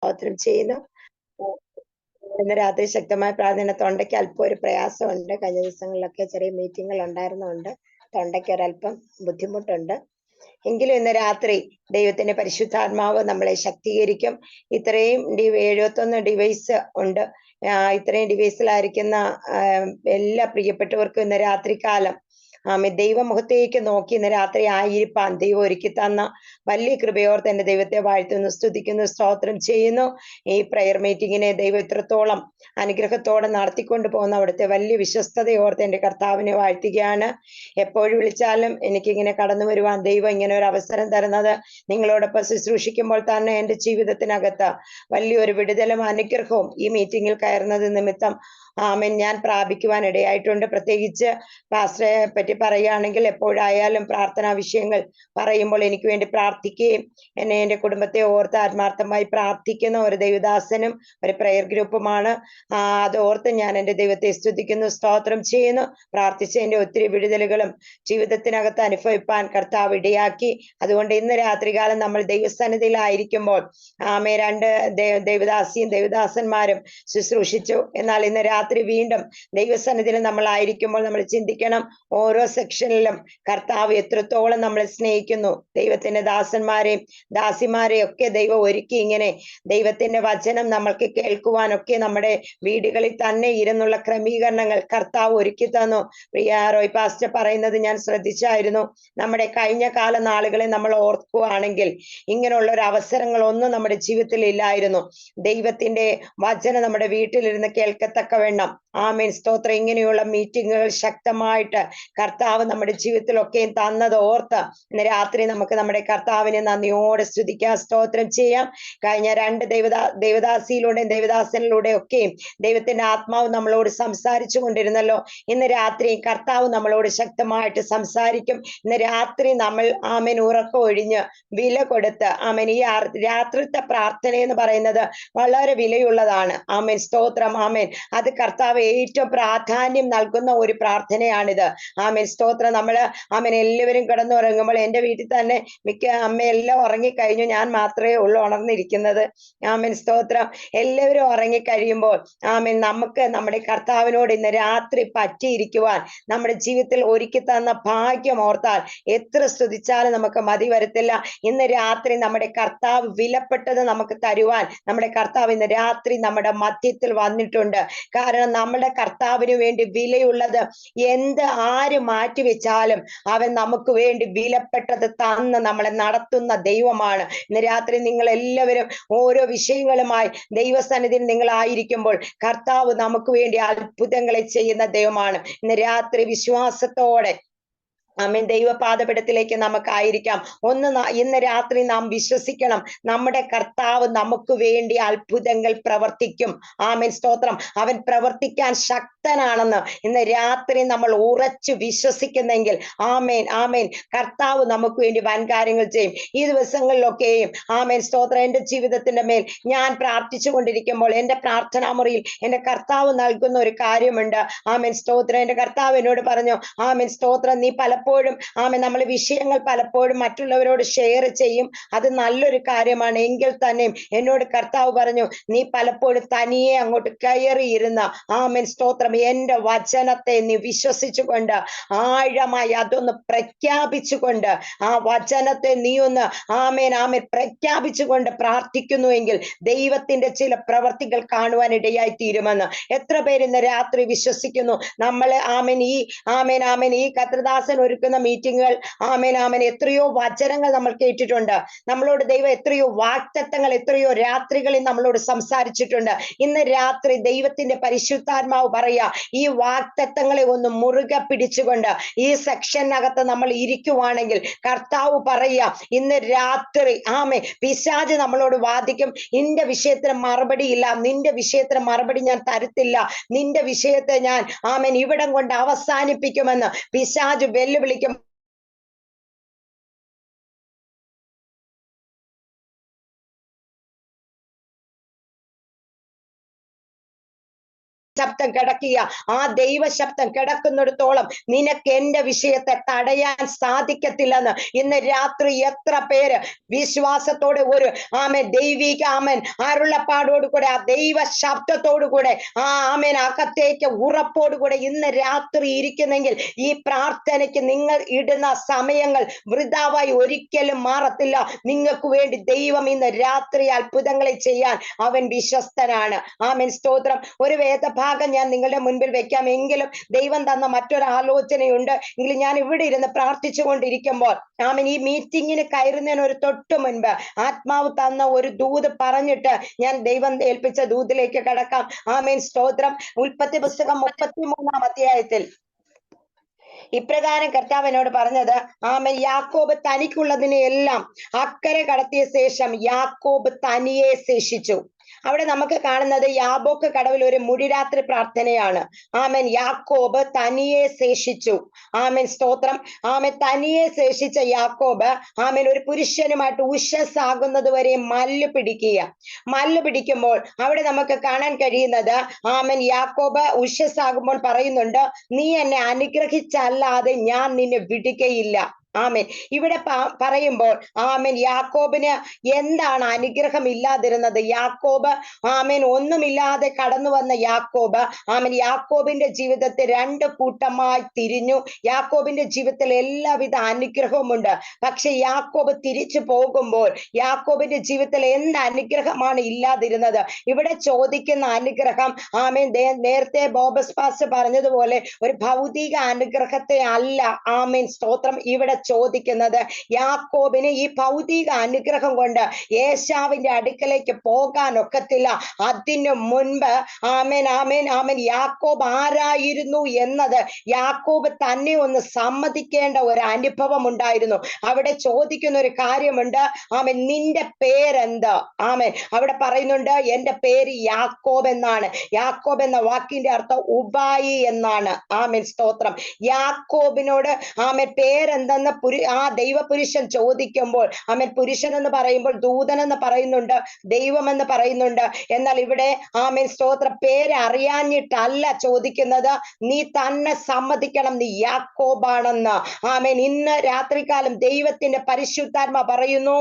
സ്തോത്രം ചെയ്യുന്നു. ഇന്ന് രാത്രി ശക്തമായ പ്രാർത്ഥന. തൊണ്ടയ്ക്ക് അല്പം ഒരു പ്രയാസമുണ്ട്. കഴിഞ്ഞ ദിവസങ്ങളിലൊക്കെ ചെറിയ മീറ്റിങ്ങുകൾ ഉണ്ടായിരുന്നതുകൊണ്ട് തൊണ്ടയ്ക്ക് ഒരല്പം ബുദ്ധിമുട്ടുണ്ട്. എങ്കിലും ഇന്ന് രാത്രി ദൈവത്തിന്റെ പരിശുദ്ധാത്മാവ് നമ്മളെ ശക്തീകരിക്കും. ഇത്രയും 71 ഡിവൈസ് ഉണ്ട്. ഇത്രയും ഡിവൈസിലായിരിക്കുന്ന എല്ലാ പ്രിയപ്പെട്ടവർക്കും ഇന്ന് രാത്രികാലം ദൈവമുഖത്തേക്ക് നോക്കി ഇന്ന് രാത്രി ആയിരിക്കാൻ ദൈവം ഒരുക്കി തന്ന വലിയ കൃപയോർത്ത് എന്റെ ദൈവത്തെ വാഴ്ത്തുന്നു, സ്തുതിക്കുന്നു, സ്തോത്രം ചെയ്യുന്നു. ഈ പ്രയർ മീറ്റിങ്ങിനെ ദൈവം ഇത്രത്തോളം അനുഗ്രഹത്തോടെ നടത്തിക്കൊണ്ട് പോകുന്ന അവിടുത്തെ വലിയ വിശ്വസ്തതയോർത്ത് എന്റെ കർത്താവിനെ വാഴ്ത്തുകയാണ്. എപ്പോഴും വിളിച്ചാലും എനിക്കിങ്ങനെ കടന്നു വരുവാൻ ദൈവം ഇങ്ങനെ ഒരു അവസരം തരുന്നത് നിങ്ങളോടൊപ്പം ശുശ്രൂഷിക്കുമ്പോൾ തന്നെ എന്റെ ജീവിതത്തിനകത്ത് വലിയൊരു വിടുതലും അനുഗ്രഹവും ഈ മീറ്റിങ്ങിൽ കയറുന്നത് നിമിത്തം ഞാൻ പ്രാപിക്കുവാൻ ഇടയായിട്ടുണ്ട്. പ്രത്യേകിച്ച് പാസ്റ്ററെ പറ്റി പറയുകയാണെങ്കിൽ എപ്പോഴായാലും പ്രാർത്ഥനാ വിഷയങ്ങൾ പറയുമ്പോൾ എനിക്ക് വേണ്ടി പ്രാർത്ഥിക്കുകയും എന്നെ എൻ്റെ കുടുംബത്തെ ഓർത്ത് ആത്മാർത്ഥമായി പ്രാർത്ഥിക്കുന്ന ഒരു ദൈവദാസനും ഒരു പ്രയർ ഗ്രൂപ്പുമാണ്. അത് ഓർത്ത് ഞാൻ എൻ്റെ ദൈവത്തെ സ്തുതിക്കുന്നു, സ്തോത്രം ചെയ്യുന്നു. പ്രാർത്ഥിച്ചതിൻ്റെ ഒത്തിരി വിടുതലുകളും ജീവിതത്തിനകത്ത് അനുഭവിപ്പാൻ കർത്താവ് ഇടയാക്കി. അതുകൊണ്ട് ഇന്ന് രാത്രികാലം നമ്മൾ ദൈവസന്നിധിയിലായിരിക്കുമ്പോൾ രണ്ട് ദൈവദാസിയും ദൈവദാസന്മാരും ശുശ്രൂഷിച്ചു. എന്നാൽ ഇന്ന് രാത്രി വീണ്ടും ദൈവസന്നിധിയിൽ നമ്മൾ ആയിരിക്കുമ്പോൾ നമ്മൾ ചിന്തിക്കണം, ഓരോ സെക്ഷനിലും കർത്താവ് എത്രത്തോളം നമ്മളെ സ്നേഹിക്കുന്നു. ദൈവത്തിന്റെ ദാസന്മാരെയും ദാസിമാരെയും ഒക്കെ ദൈവം ഒരുക്കി ഇങ്ങനെ ദൈവത്തിന്റെ വചനം നമ്മൾക്ക് കേൾക്കുവാനൊക്കെ നമ്മുടെ വീടുകളിൽ തന്നെ ഇരുന്നുള്ള ക്രമീകരണങ്ങൾ കർത്താവ് ഒരുക്കി തന്നു. പ്രിയ റോയ് പാസ്റ്റർ പറയുന്നത് ഞാൻ ശ്രദ്ധിച്ചായിരുന്നു. നമ്മുടെ കഴിഞ്ഞ കാല നാളുകളെ നമ്മൾ ഓർക്കുകയാണെങ്കിൽ ഇങ്ങനെയുള്ള ഒരു അവസരങ്ങളൊന്നും നമ്മുടെ ജീവിതത്തിൽ ഇല്ലായിരുന്നു. ദൈവത്തിന്റെ വചനം നമ്മുടെ വീട്ടിലിരുന്ന് കേൾക്കത്തക്കവണ്ണം ആമേൻ സ്തോത്രം ഇങ്ങനെയുള്ള മീറ്റിങ്ങുകൾ ശക്തമായിട്ട് കർത്താവ് നമ്മുടെ ജീവിതത്തിലൊക്കെയും തന്നത് ഓർത്ത് ഇന്ന് രാത്രി നമുക്ക് നമ്മുടെ കർത്താവിനെ നന്ദിയോടെ സ്തുതിക്കാം, സ്തോത്രം ചെയ്യാം. കഴിഞ്ഞ രണ്ട് ദൈവദാസിയിലൂടെയും ദൈവദാസനിലൂടെ ഒക്കെയും ദൈവത്തിന്റെ ആത്മാവ് നമ്മളോട് സംസാരിച്ചു കൊണ്ടിരുന്നല്ലോ. ഇന്ന് രാത്രി കർത്താവ് നമ്മളോട് ശക്തമായിട്ട് സംസാരിക്കും. ഇന്ന് രാത്രി നമ്മൾ ആമേൻ ഉറക്കം ഒഴിഞ്ഞ് വില കൊടുത്ത് ആമേൻ ഈ രാത്രിത്തെ പ്രാർത്ഥന എന്ന് പറയുന്നത് വളരെ വിലയുള്ളതാണ്. ആമേൻ സ്തോത്രം. ആമേൻ അത് കർത്താവ് ഏറ്റവും പ്രാധാന്യം നൽകുന്ന ഒരു പ്രാർത്ഥനയാണിത്. ആമേൻ സ്തോത്രം. നമ്മള് ആമേൻ എല്ലാവരും കിടന്നുറങ്ങുമ്പോൾ എൻ്റെ വീട്ടിൽ തന്നെ മിക്ക അമ്മയെല്ലാം ഉറങ്ങിക്കഴിഞ്ഞു, ഞാൻ മാത്രമേ ഉള്ളൂ ഉണർന്നിരിക്കുന്നത്. ആമേൻ സ്തോത്രം. എല്ലാവരും ഉറങ്ങിക്കഴിയുമ്പോൾ ആമേൻ നമുക്ക് നമ്മുടെ കർത്താവിനോട് ഇന്ന് രാത്രി പറ്റിയിരിക്കുവാൻ നമ്മുടെ ജീവിതത്തിൽ ഒരുക്കി തന്ന ഭാഗ്യം ഓർത്താൽ എത്ര സ്തുതിച്ചാലും നമുക്ക് മതി വരത്തില്ല. ഇന്ന് രാത്രി നമ്മുടെ കർത്താവ് വിലപ്പെട്ടത് നമുക്ക് തരുവാൻ നമ്മുടെ കർത്താവ് ഇന്ന് രാത്രി നമ്മുടെ മധ്യത്തിൽ വന്നിട്ടുണ്ട്. കാരണം നമ്മുടെ കർത്താവിന് വേണ്ടി വിലയുള്ളത് ആര് മാറ്റിവെച്ചാലും അവൻ നമുക്ക് വേണ്ടി വിലപ്പെട്ടത് തന്ന് നമ്മളെ നടത്തുന്ന ദൈവമാണ്. ഇന്ന് രാത്രി നിങ്ങൾ എല്ലാവരും ഓരോ വിഷയങ്ങളുമായി ദൈവസന്നിധിയിൽ നിങ്ങളായിരിക്കുമ്പോൾ കർത്താവ് നമുക്ക് വേണ്ടി അത്ഭുതങ്ങളെ ചെയ്യുന്ന ദൈവമാണ്. ഇന്ന് രാത്രി വിശ്വാസത്തോടെ ആമേൻ ദൈവപാദപീഠത്തിലേക്ക് നമുക്കായിരിക്കാം. ഇന്ന് രാത്രി നാം വിശ്വസിക്കണം, നമ്മുടെ കർത്താവ് നമുക്ക് വേണ്ടി അത്ഭുതങ്ങൾ പ്രവർത്തിക്കും. ആമേൻ സ്തോത്രം. അവൻ പ്രവർത്തിക്കാൻ ശക്തനാണെന്ന് ഇന്ന് രാത്രി നമ്മൾ ഉറച്ചു വിശ്വസിക്കുന്നെങ്കിൽ ആമേൻ ആമേൻ കർത്താവ് നമുക്ക് വേണ്ടി വൻകാര്യങ്ങൾ ചെയ്യും. ഈ ദിവസങ്ങളിലൊക്കെയും ആമേൻ സ്തോത്രം എൻ്റെ ജീവിതത്തിന്റെ മേൽ ഞാൻ പ്രാർത്ഥിച്ചു കൊണ്ടിരിക്കുമ്പോൾ എൻ്റെ പ്രാർത്ഥനാ മുറിയിൽ എൻ്റെ കർത്താവ് നൽകുന്ന ഒരു കാര്യമുണ്ട്. ആമേൻ സ്തോത്രം. എൻ്റെ കർത്താവ് എന്നോട് പറഞ്ഞു, ആമേൻ സ്തോത്രം, നീ പലപ്പോഴും നമ്മൾ വിഷയങ്ങൾ പലപ്പോഴും മറ്റുള്ളവരോട് ഷെയർ ചെയ്യും, അത് നല്ലൊരു കാര്യമാണ്. എങ്കിൽ തന്നെ എന്നോട് കർത്താവ് പറഞ്ഞു, നീ പലപ്പോഴും തനിയെ അങ്ങോട്ട് കയറിയിരുന്ന ആമേൻ സ്തോത്രം എൻ്റെ വചനത്തെ നീ വിശ്വസിച്ചുകൊണ്ട് ആഴമായി അതൊന്ന് പ്രഖ്യാപിച്ചുകൊണ്ട് ആ വചനത്തെ നീ ഒന്ന് ആമേൻ ആമേൻ പ്രഖ്യാപിച്ചുകൊണ്ട് പ്രാർത്ഥിക്കുന്നുവെങ്കിൽ ദൈവത്തിന്റെ ചില പ്രവർത്തികൾ കാണുവാൻ ഇടയായി തീരുമെന്ന് എത്ര പേര് ഇന്ന് രാത്രി വിശ്വസിക്കുന്നു? നമ്മളെ ആമേൻ ഈ കർത്തൃദാസൻ ഒരുക്കുന്ന മീറ്റിങ്ങുകൾ ആമേൻ ആമേൻ എത്രയോ വചനങ്ങൾ നമ്മൾ കേട്ടിട്ടുണ്ട്. നമ്മളോട് ദൈവം എത്രയോ വാഗ്ദത്തങ്ങൾ എത്രയോ രാത്രികളിൽ നമ്മളോട് സംസാരിച്ചിട്ടുണ്ട്. ഇന്ന് രാത്രി ദൈവത്തിന്റെ പരിശുദ്ധാത്മാവ് പറയാ, ഈ വാഗ്ദത്തങ്ങളെ ഒന്ന് മുറുകെ പിടിച്ചുകൊണ്ട് ഈ സെക്ഷനകത്ത് നമ്മൾ ഇരിക്കുവാണെങ്കിൽ കർത്താവ് പറയാ, ഇന്ന് രാത്രി പിശാച് നമ്മളോട് വാദിക്കും, നിന്റെ വിഷയത്തിന് മറുപടി ഇല്ല, നിന്റെ വിഷയത്തിന് മറുപടി ഞാൻ തരത്തില്ല, നിന്റെ വിഷയത്തെ ഞാൻ ഇവിടം കൊണ്ട് അവസാനിപ്പിക്കുമെന്ന് പിശാച് വെല്ലുവിളിക്കും. ശബ്ദം കിടക്കുക. ആ ദൈവശബ്ദം കിടക്കുന്നിടത്തോളം നിനക്ക് എന്റെ വിഷയത്തെ തടയാൻ സാധിക്കത്തില്ലെന്ന് ഇന്ന് രാത്രി എത്ര പേര് വിശ്വാസത്തോടെ ഒരു ദൈവിക അരുളപ്പാടോട് കൂടെ ആ ദൈവ ശബ്ദത്തോടു കൂടെ അകത്തേക്ക് ഉറപ്പോടുകൂടെ ഇന്ന് രാത്രി ഇരിക്കുന്നെങ്കിൽ ഈ പ്രാർത്ഥനയ്ക്ക് നിങ്ങൾ ഇടുന്ന സമയങ്ങൾ വൃഥാവായി ഒരിക്കലും മാറത്തില്ല. നിങ്ങൾക്ക് വേണ്ടി ദൈവം ഇന്ന് രാത്രി അത്ഭുതങ്ങളെ ചെയ്യാൻ അവൻ വിശ്വസ്തനാണ്. സ്തോത്രം. ഒരു വേദഭാഗം ഞാൻ നിങ്ങളുടെ മുൻപിൽ വെക്കാം. എങ്കിലും ദൈവം തന്ന മറ്റൊരു ആലോചനയുണ്ട്. എങ്കിലും ഞാൻ ഇവിടെ ഇരുന്ന് പ്രാർത്ഥിച്ചു കൊണ്ടിരിക്കുമ്പോൾ ഈ മീറ്റിങ്ങിന് കയറുന്നതിന് ഒരു തൊട്ട് മുൻപ് ആത്മാവ് തന്ന ഒരു ദൂത് പറഞ്ഞിട്ട് ഞാൻ ദൈവം ഏൽപ്പിച്ച ദൂതിലേക്ക് കടക്കാം. സ്തോത്രം. ഉൽപ്പത്തി പുസ്തകം 33-ാം അധ്യായത്തിൽ ഇപ്രകാരം കർത്താവ് എന്നോട് പറഞ്ഞത്, യാക്കോബ് തനിക്കുള്ളതിനെ എല്ലാം അക്കരെ കടത്തിയ ശേഷം യാക്കോബ് തനിയെ ശേഷിച്ചു. അവിടെ നമുക്ക് കാണുന്നത് യാബോക്ക് കടവിൽ ഒരു മുടിരാത്രി പ്രാർത്ഥനയാണ്. യാക്കോബ് തനിയെ ശേഷിച്ചു. സ്തോത്രം. തനിയെ ശേഷിച്ച യാക്കോബ് ഒരു പുരുഷനുമായിട്ട് ഉഷസ്സാകുന്നത് വരെ മല്ല് പിടിക്കുക. മല്ല് പിടിക്കുമ്പോൾ അവിടെ നമുക്ക് കാണാൻ കഴിയുന്നത് യാക്കോബ് ഉഷസ്സാകുമ്പോൾ പറയുന്നുണ്ട്, നീ എന്നെ അനുഗ്രഹിച്ചല്ലാതെ ഞാൻ നിന്നെ വിടുകയില്ല. ഇവിടെ പറയുമ്പോൾ യാക്കോബിന് എന്താണ് അനുഗ്രഹം ഇല്ലാതിരുന്നത്? യാക്കോബ് ഒന്നുമില്ലാതെ കടന്നു വന്ന യാക്കോബ് യാക്കോബിന്റെ ജീവിതത്തിൽ രണ്ട് കൂട്ടമായി തിരിഞ്ഞു. യാക്കോബിന്റെ ജീവിതത്തിൽ എല്ലാവിധ അനുഗ്രഹവുമുണ്ട്. പക്ഷെ യാക്കോബ് തിരിച്ചു പോകുമ്പോൾ യാക്കോബിന്റെ ജീവിതത്തിൽ എന്ത് അനുഗ്രഹമാണ് ഇല്ലാതിരുന്നത്? ഇവിടെ ചോദിക്കുന്ന അനുഗ്രഹം നേരത്തെ ബോബസ് പാസ്റ്റർ പറഞ്ഞതുപോലെ ഒരു ഭൗതിക അനുഗ്രഹത്തെ അല്ല സ്തോത്രം ഇവിടെ ചോദിക്കുന്നത്. യാക്കോബിന് ഈ ഭൗതിക അനുഗ്രഹം കൊണ്ട് ഏശാവിന്റെ അടുക്കലേക്ക് പോകാൻ ഒക്കത്തില്ല. അതിനു മുൻപ് യാക്കോബ് ആരായിരുന്നു എന്നത് യാക്കോബ് തന്നെ ഒന്ന് സമ്മതിക്കേണ്ട ഒരു അനുഭവം ഉണ്ടായിരുന്നു. അവിടെ ചോദിക്കുന്ന ഒരു കാര്യമുണ്ട്, നിന്റെ പേരെന്താ? അവിടെ പറയുന്നുണ്ട്, എന്റെ പേര് യാക്കോബ് എന്നാണ്. യാക്കോബ് എന്ന വാക്കിന്റെ അർത്ഥം ഉപായി എന്നാണ്. സ്തോത്രം. യാക്കോബിനോട് പേരെന്തെന്ന് ആ ദൈവപുരുഷൻ ചോദിക്കുമ്പോൾ പുരുഷൻ എന്ന് പറയുമ്പോൾ ദൂതൻ എന്ന് പറയുന്നുണ്ട്, ദൈവം എന്ന് പറയുന്നുണ്ട്. എന്നാൽ ഇവിടെ സ്തോത്ര പേര് അറിയാഞ്ഞിട്ടല്ല ചോദിക്കുന്നത്, നീ തന്നെ സമ്മതിക്കണം നീ യാക്കോബാണെന്ന്. ഇന്ന് രാത്രികാലം ദൈവത്തിന്റെ പരിശുദ്ധാത്മ പറയുന്നു,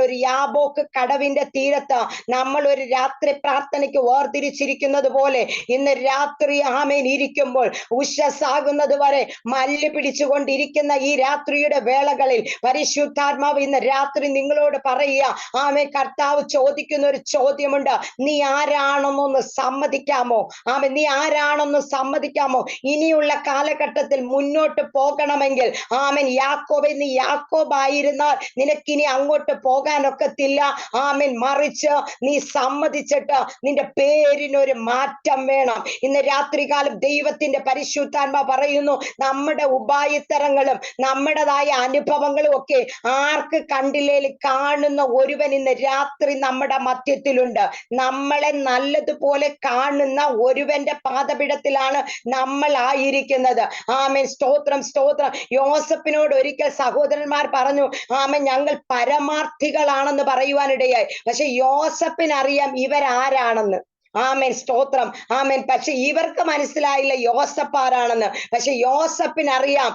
ഒരു യാബോക്ക് കടവിന്റെ തീരത്ത് നമ്മൾ ഒരു രാത്രി പ്രാർത്ഥനയ്ക്ക് വേർതിരിച്ചിരിക്കുന്നത് പോലെ ഇന്ന് രാത്രി ഇരിക്കുമ്പോൾ ഉഷസ്സാകുന്നത് വരെ മല്ല് പിടിച്ചുകൊണ്ടിരിക്കുന്ന ഈ രാത്രിയുടെ വേളകളിൽ പരിശുദ്ധാത്മാവ് ഇന്ന് രാത്രി നിങ്ങളോട് പറയുക, കർത്താവ് ചോദിക്കുന്ന ഒരു ചോദ്യമുണ്ട്, നീ ആരാണെന്നൊന്ന് സമ്മതിക്കാമോ? നീ ആരാണെന്ന് സമ്മതിക്കാമോ? ഇനിയുള്ള കാലഘട്ടത്തിൽ മുന്നോട്ട് പോകണമെങ്കിൽ യാക്കോബെ, നീ യാക്കോബായിരുന്നാൽ നിനക്കിനി അങ്ങോട്ട് പോകാനൊക്കത്തില്ല. മറിച്ച് നീ സമ്മതിച്ചിട്ട് നിന്റെ പേരിനൊരു മാറ്റം വേണം. ഇന്ന് രാത്രികാലം ദൈവത്തിന്റെ പരിശുദ്ധാത്മ പറയുന്നു, നമ്മുടെ ഉപായത്തരങ്ങളും നമ്മുടേതായ അനുഭവങ്ങളും ഒക്കെ ആർക്ക് കണ്ടില്ലേൽ കാണുന്ന ഒരുവൻ ഇന്ന് രാത്രി നമ്മുടെ മധ്യത്തിലുണ്ട്. നമ്മളെ നല്ലതുപോലെ കാണുന്ന ഒരുവന്റെ പാദപീഠത്തിലാണ് നമ്മൾ ആയിരിക്കുന്നത്. സ്തോത്രം, സ്തോത്രം. യോസഫിനോട് ഒരിക്കൽ സഹോദരന്മാർ പറഞ്ഞു, ഞങ്ങൾ പരമാർത്ഥികളാണെന്ന് പറയുവാനിടയായി. പക്ഷെ യോസഫിനറിയാം ഇവരാരാണെന്ന്. സ്തോത്രം. പക്ഷെ ഇവർക്ക് മനസ്സിലായില്ല യോസഫ് ആരാണെന്ന്. പക്ഷെ യോസഫിനറിയാം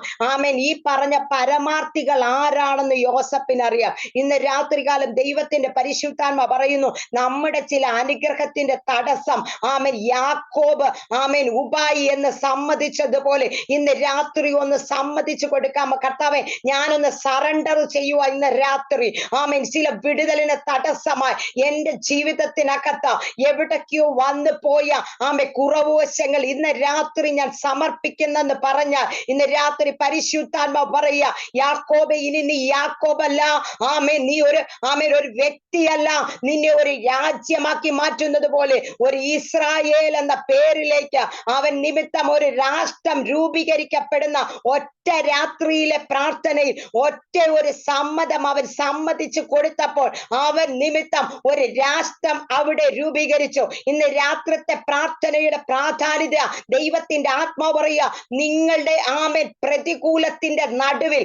ഈ പറഞ്ഞ പരമാർത്ഥികൾ ആരാണെന്ന് യോസഫിനറിയാം. ഇന്ന് രാത്രികാലം ദൈവത്തിന്റെ പരിശുദ്ധാത്മ പറയുന്നു, നമ്മുടെ ചില അനുഗ്രഹത്തിന്റെ തടസ്സം യാക്കോബ് ഉപായി എന്ന് സമ്മതിച്ചതുപോലെ ഇന്ന് രാത്രി ഒന്ന് സമ്മതിച്ചു കൊടുക്കാമോ? കർത്താവേ, ഞാനൊന്ന് സറണ്ടർ ചെയ്യുക ഇന്ന് രാത്രി. ചില വിടുതലിന് തടസ്സമായി എന്റെ ജീവിതത്തിനകത്ത് എവിടേക്കോ വന്നു പോയ കുറവുവശങ്ങൾ ഇന്ന് രാത്രി ഞാൻ സമർപ്പിക്കുന്നെന്ന് പറഞ്ഞാൽ ഇന്ന് രാത്രി പരിശുദ്ധാത്മ പറയുക, യാക്കോബെ, ഇനി നീ യാക്കോബല്ല, നീ ഒരു വ്യക്തിയല്ല, നിന്നെ ഒരു രാജ്യമാക്കി മാറ്റുന്നത് പോലെ ഒരു ഇസ്രായേൽ എന്ന പേരിലേക്ക് അവൻ നിമിത്തം ഒരു രാഷ്ട്രം രൂപീകരിക്കപ്പെടുന്ന ഒറ്റ രാത്രിയിലെ പ്രാർത്ഥനയിൽ ഒറ്റ ഒരു സമ്മതം അവൻ സമ്മതിച്ചു കൊടുത്തപ്പോൾ അവൻ നിമിത്തം ഒരു രാഷ്ട്രം അവിടെ രൂപീകരിച്ചു. ഇന്ന് ഇന്ന് രാത്രിത്തെ പ്രാർത്ഥനയുടെ പ്രാധാന്യത ദൈവത്തിന്റെ ആത്മാവ് പറയുക, നിങ്ങളുടെ പ്രതികൂലത്തിന്റെ നടുവിൽ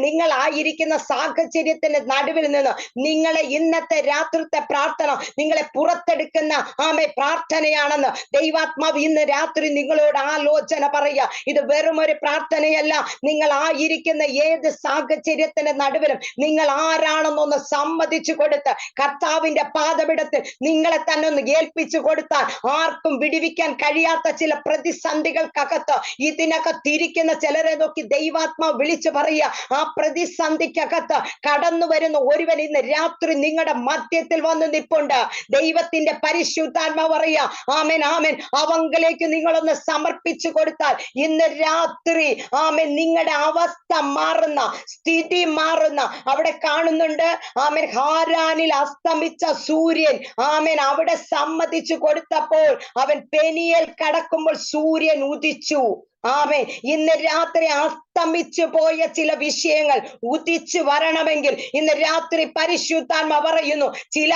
നിങ്ങളായിരിക്കുന്ന സാഹചര്യത്തിന്റെ നടുവിൽ നിന്ന് നിങ്ങളെ ഇന്നത്തെ രാത്രിത്തെ പ്രാർത്ഥന നിങ്ങളെ പുറത്തെടുക്കുന്ന പ്രാർത്ഥനയാണെന്ന് ദൈവാത്മാവ് ഇന്ന് രാത്രി നിങ്ങളോട് ആലോചന പറയുക. ഇത് വെറും ഒരു പ്രാർത്ഥനയല്ല, നിങ്ങൾ ആയിരിക്കുന്ന ഏത് സാഹചര്യത്തിന്റെ നടുവിലും നിങ്ങൾ ആരാണെന്നൊന്ന് സമ്മതിച്ചു കൊടുത്ത് കർത്താവിന്റെ പാദപീഠത്തിൽ നിങ്ങളെ തന്നെ ഒന്ന് ഏൽപ്പിച്ചു കൊടുത്താൽ ആർക്കും വിടിവിക്കാൻ കഴിയാത്ത ചില പ്രതിസന്ധികൾക്കകത്ത് ഇതിനകത്തിരിക്കുന്ന ചിലരെ നോക്കി ദൈവാത്മാവ് വിളിച്ചു പറയുക, ആ പ്രതിസന്ധിക്കകത്ത് കടന്നു വരുന്ന ഒരുവൻ ഇന്ന് രാത്രി നിങ്ങളുടെ മധ്യത്തിൽ വന്ന് നിൽപ്പുണ്ട്. ദൈവത്തിന്റെ പരിശുദ്ധാത്മാവ് പറയുക, ആമേൻ ആമേൻ, അവങ്കലേക്ക് നിങ്ങളൊന്ന് സമർപ്പിച്ചു കൊടുത്താൽ ഇന്ന് രാത്രി നിങ്ങളുടെ അവസ്ഥ മാറുന്ന, സ്ഥിതി മാറുന്ന. അവിടെ കാണുന്നുണ്ട് ഹാരാനിൽ അസ്തമിച്ച സൂര്യൻ അവിടെ സമ്മതിച്ചു കൊടുത്തപ്പോൾ അവൻ പെനിയേൽ കടക്കുമ്പോൾ സൂര്യൻ ഉദിച്ചു. ഇന്ന് രാത്രി അസ്തമിച്ചു പോയ ചില വിഷയങ്ങൾ ഉദിച്ചു വരണമെങ്കിൽ ഇന്ന് രാത്രി പരിശുദ്ധാത്മ പറയുന്നു, ചില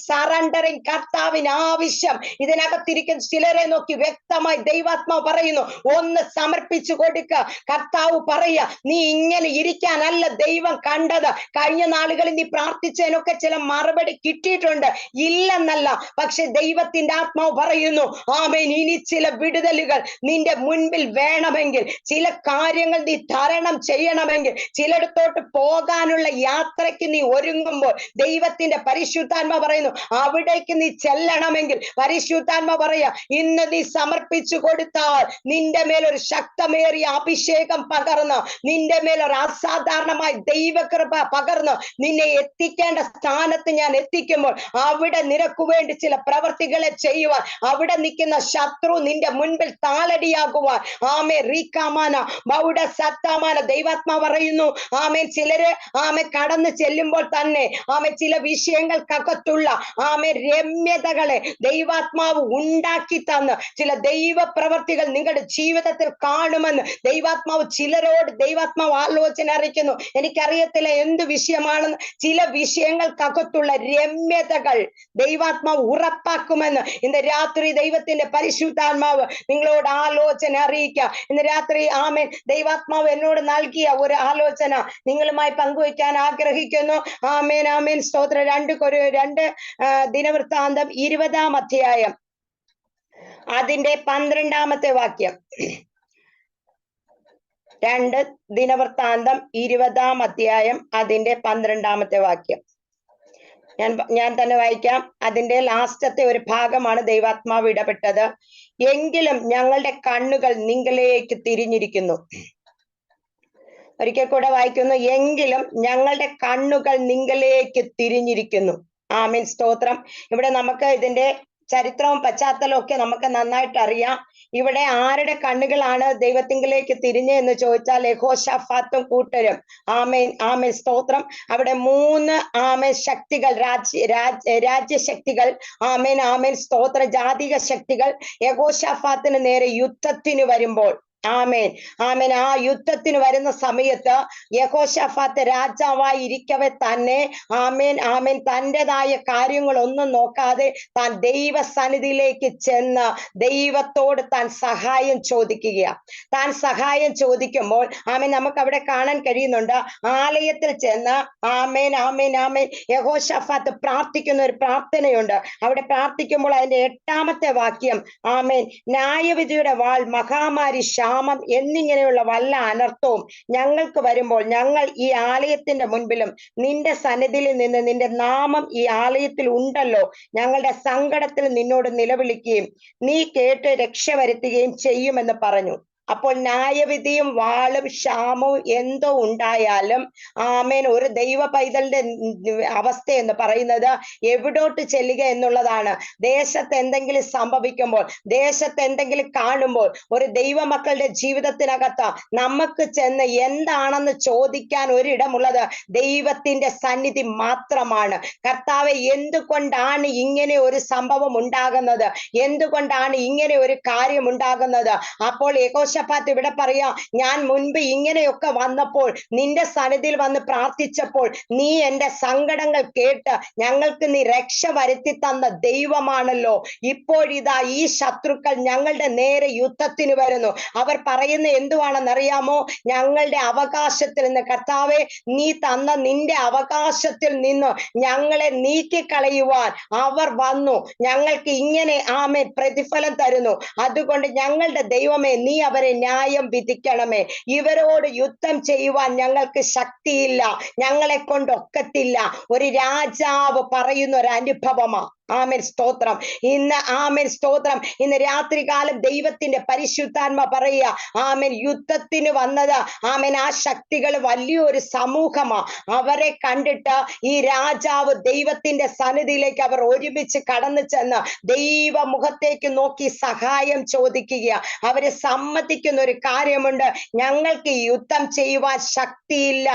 സറണ്ടറിങ് കർത്താവിന് ആവശ്യം. ഇതിനകത്തിരിക്കുന്ന ചിലരെ നോക്കി വ്യക്തമായി ദൈവാത്മാവ് പറയുന്നു, ഒന്ന് സമർപ്പിച്ചു കൊടുക്കുക. കർത്താവ് പറയുക, നീ ഇങ്ങനെ ഇരിക്കാനല്ല ദൈവം കണ്ടത്. കഴിഞ്ഞ നാളുകളിൽ നീ പ്രാർത്ഥിച്ചതിനൊക്കെ ചില മറുപടി കിട്ടിയിട്ടുണ്ട്, ഇല്ലെന്നല്ല. പക്ഷെ ദൈവത്തിന്റെ ആത്മാവ് പറയുന്നു, ഇനി ചില വിടുതലുകൾ നിന്റെ മുൻപിൽ വേണമെങ്കിൽ, ചില കാര്യങ്ങൾ നീ തരണം ചെയ്യണമെങ്കിൽ, ചിലയിടത്തോട്ട് പോകാനുള്ള യാത്രയ്ക്ക് നീ ഒരുങ്ങുമ്പോൾ ദൈവത്തിന്റെ പരിശുദ്ധാത്മ പറയുന്നു, അവിടേക്ക് നീ ചെല്ലണമെങ്കിൽ പരിശുദ്ധാത്മ പറയാ, ഇന്ന് നീ സമർപ്പിച്ചു കൊടുത്താൽ നിന്റെ മേലൊരു ശക്തമേറിയ അഭിഷേകം പകർന്ന്, നിന്റെ മേലൊരു അസാധാരണമായ ദൈവകൃപ പകർന്ന് നിന്നെ എത്തിക്കേണ്ട സ്ഥാനത്ത് ഞാൻ എത്തിക്കുമ്പോൾ അവിടെ നിനക്ക് വേണ്ടി ചില പ്രവർത്തികളെ ചെയ്യുവാൻ, അവിടെ നിൽക്കുന്ന ശത്രു നിന്റെ മുൻപിൽ താളടിയാകുവാൻ ദൈവാത്മാ പറയുന്നു. ചിലര് കടന്നു ചെല്ലുമ്പോൾ തന്നെ ചില വിഷയങ്ങൾക്കകത്തുള്ള രമ്യതകളെ ദൈവാത്മാവ് ഉണ്ടാക്കി തന്ന് ചില ദൈവ പ്രവർത്തികൾ നിങ്ങളുടെ ജീവിതത്തിൽ കാണുമെന്ന് ദൈവാത്മാവ് ചിലരോട് ദൈവാത്മാവ് ആലോചന അറിയിക്കുന്നു. എനിക്കറിയത്തില്ല എന്ത് വിഷയമാണെന്ന്. ചില വിഷയങ്ങൾക്കകത്തുള്ള രമ്യതകൾ ദൈവാത്മാവ് ഉറപ്പാക്കുമെന്ന് ഇന്ന് രാത്രി ദൈവത്തിന്റെ പരിശുദ്ധാത്മാവ് നിങ്ങളോട് ആലോചന അറിയിക്കുക. ഇന്ന് രാത്രി ദൈവാത്മാവ് എന്നോട് നൽകിയ ഒരു ആലോചന നിങ്ങളുമായി പങ്കുവയ്ക്കാൻ ആഗ്രഹിക്കുന്നു. ആമേൻ ആമേൻ സ്തോത്രം. 2 ദിനവൃത്താന്തം 20-ാം അധ്യായം അതിന്റെ 12-ാമത്തെ വാക്യം. 2 ദിനവൃത്താന്തം 20-ാം അധ്യായം അതിന്റെ 12-ാമത്തെ വാക്യം ഞാൻ തന്നെ വായിക്കാം. അതിന്റെ ലാസ്റ്റത്തെ ഒരു ഭാഗമാണ് ദൈവാത്മാവ് ഇടപെട്ടത്. എങ്കിലും ഞങ്ങളുടെ കണ്ണുകൾ നിങ്ങളിലേക്ക് തിരിഞ്ഞിരിക്കുന്നു. ഒരിക്കൽ കൂടെ വായിക്കുന്നു, എങ്കിലും ഞങ്ങളുടെ കണ്ണുകൾ നിങ്ങളിലേക്ക് തിരിഞ്ഞിരിക്കുന്നു. ആമേൻ സ്തോത്രം. ഇവിടെ നമുക്ക് ഇതിന്റെ ചരിത്രവും പശ്ചാത്തലവും ഒക്കെ നമുക്ക് നന്നായിട്ട് അറിയാം. ഇവിടെ ആരുടെ കണ്ണുകളാണ് ദൈവത്തിങ്കിലേക്ക് തിരിഞ്ഞ് എന്ന് ചോദിച്ചാൽ യഹോശാഫാത്തും കൂട്ടരും. ആമേൻ ആമേൻ സ്തോത്രം. അവിടെ 3 ശക്തികൾ, രാജ്യശക്തികൾ, ആമേൻ ആമേൻ സ്തോത്ര, ജാതിക ശക്തികൾ യഹോശാഫാത്തിന് നേരെ യുദ്ധത്തിന് വരുമ്പോൾ, ആമേൻ ആമേൻ, ആ യുദ്ധത്തിന് വരുന്ന സമയത്ത് യഹോശാഫാത്ത് രാജാവായി ഇരിക്കവെ തന്നെ ആമേൻ ആമേൻ തൻ്റെതായ കാര്യങ്ങളൊന്നും നോക്കാതെ താൻ ദൈവസന്നിധിയിലേക്ക് ചെന്ന് ദൈവത്തോട് താൻ സഹായം ചോദിക്കുകയാണ്. താൻ സഹായം ചോദിക്കുമ്പോൾ ആമേൻ നമുക്ക് അവിടെ കാണാൻ കഴിയുന്നുണ്ട്, ആലയത്തിൽ ചെന്ന് ആമേൻ ആമേൻ ആമേൻ യഹോശാഫാത്ത് പ്രാർത്ഥിക്കുന്ന ഒരു പ്രാർത്ഥനയുണ്ട്. അവിടെ പ്രാർത്ഥിക്കുമ്പോൾ അതിന്റെ 8-ാമത്തെ വാക്യം, ആമേൻ, ന്യായവിധിയുടെ വാൾ, മഹാമാരി, ക്ഷാമം എന്നിങ്ങനെയുള്ള വല്ല അനർത്ഥവും ഞങ്ങൾക്ക് വരുമ്പോൾ ഞങ്ങൾ ഈ ആലയത്തിന്റെ മുൻപിലും നിന്റെ സന്നിധിയിൽ നിന്ന് നിന്റെ നാമം ഈ ആലയത്തിൽ ഉണ്ടല്ലോ, ഞങ്ങളുടെ സങ്കടത്തിൽ നിന്നോട് നിലവിളിക്കുകയും നീ കേട്ട് രക്ഷ വരുത്തുകയും ചെയ്യുമെന്ന് പറഞ്ഞു. അപ്പോൾ ന്യായവിധിയും വാളും ക്ഷാമവും എന്തോ ഉണ്ടായാലും ആമേൻ ഒരു ദൈവ പൈതലിന്റെ അവസ്ഥ എന്ന് പറയുന്നത് എവിടോട്ട് ചെല്ലുക എന്നുള്ളതാണ്. ദേശത്ത് എന്തെങ്കിലും സംഭവിക്കുമ്പോൾ, ദേശത്ത് എന്തെങ്കിലും കാണുമ്പോൾ, ഒരു ദൈവമക്കളുടെ ജീവിതത്തിനകത്ത് നമുക്ക് ചെന്ന് എന്താണെന്ന് ചോദിക്കാൻ ഒരിടമുള്ളത് ദൈവത്തിന്റെ സന്നിധി മാത്രമാണ്. കർത്താവെ, എന്തുകൊണ്ടാണ് ഇങ്ങനെ ഒരു സംഭവം ഉണ്ടാകുന്നത്, എന്തുകൊണ്ടാണ് ഇങ്ങനെ ഒരു കാര്യം ഉണ്ടാകുന്നത്? അപ്പോൾ യഹോശഫാത്ത് ഇവിടെ പറയാ, ഞാൻ മുൻപ് ഇങ്ങനെയൊക്കെ വന്നപ്പോൾ നിന്റെ സന്നിധിയിൽ വന്ന് പ്രാർത്ഥിച്ചപ്പോൾ നീ എന്റെ സങ്കടങ്ങൾ കേട്ട് ഞങ്ങൾക്ക് നീ രക്ഷ വരുത്തി തന്ന ദൈവമാണല്ലോ. ഇപ്പോഴിതാ ഈ ശത്രുക്കൾ ഞങ്ങളുടെ നേരെ യുദ്ധത്തിന് വരുന്നു. അവർ പറയുന്ന എന്തുവാണെന്നറിയാമോ? ഞങ്ങളുടെ അവകാശത്തിൽ നിന്ന്, കർത്താവെ നീ തന്ന നിന്റെ അവകാശത്തിൽ നിന്ന് ഞങ്ങളെ നീക്കിക്കളയുവാൻ അവർ വന്നു. ഞങ്ങൾക്ക് ഇങ്ങനെ ആമേൻ പ്രതിഫലം തരുന്നു. അതുകൊണ്ട് ഞങ്ങളുടെ ദൈവമേ, നീ അവരെ ന്യായം വിധിക്കണമേ. ഇവരോട് യുദ്ധം ചെയ്യുവാൻ ഞങ്ങൾക്ക് ശക്തിയില്ല, ഞങ്ങളെ കൊണ്ടൊക്കത്തില്ല. ഒരു രാജാവ് പറയുന്ന ഒരു അനുഭവമാ. ആമേൻ സ്തോത്രം. ഇന്ന് ആമേൻ സ്തോത്രം. ഇന്ന് രാത്രികാലം ദൈവത്തിന്റെ പരിശുദ്ധാത്മ പറയുക, ആമേൻ യുദ്ധത്തിന് വന്നത് ആമേൻ ആ ശക്തികൾ വലിയൊരു സമൂഹമാ. അവരെ കണ്ടിട്ട് ഈ രാജാവ് ദൈവത്തിന്റെ സന്നിധിയിലേക്ക് അവർ ഒരുമിച്ച് കടന്നു ചെന്ന് ദൈവ മുഖത്തേക്ക് നോക്കി സഹായം ചോദിക്കുക. അവര് സമ്മതിക്കുന്ന ഒരു കാര്യമുണ്ട്, ഞങ്ങൾക്ക് ഈ യുദ്ധം ചെയ്യുവാൻ ശക്തിയില്ല.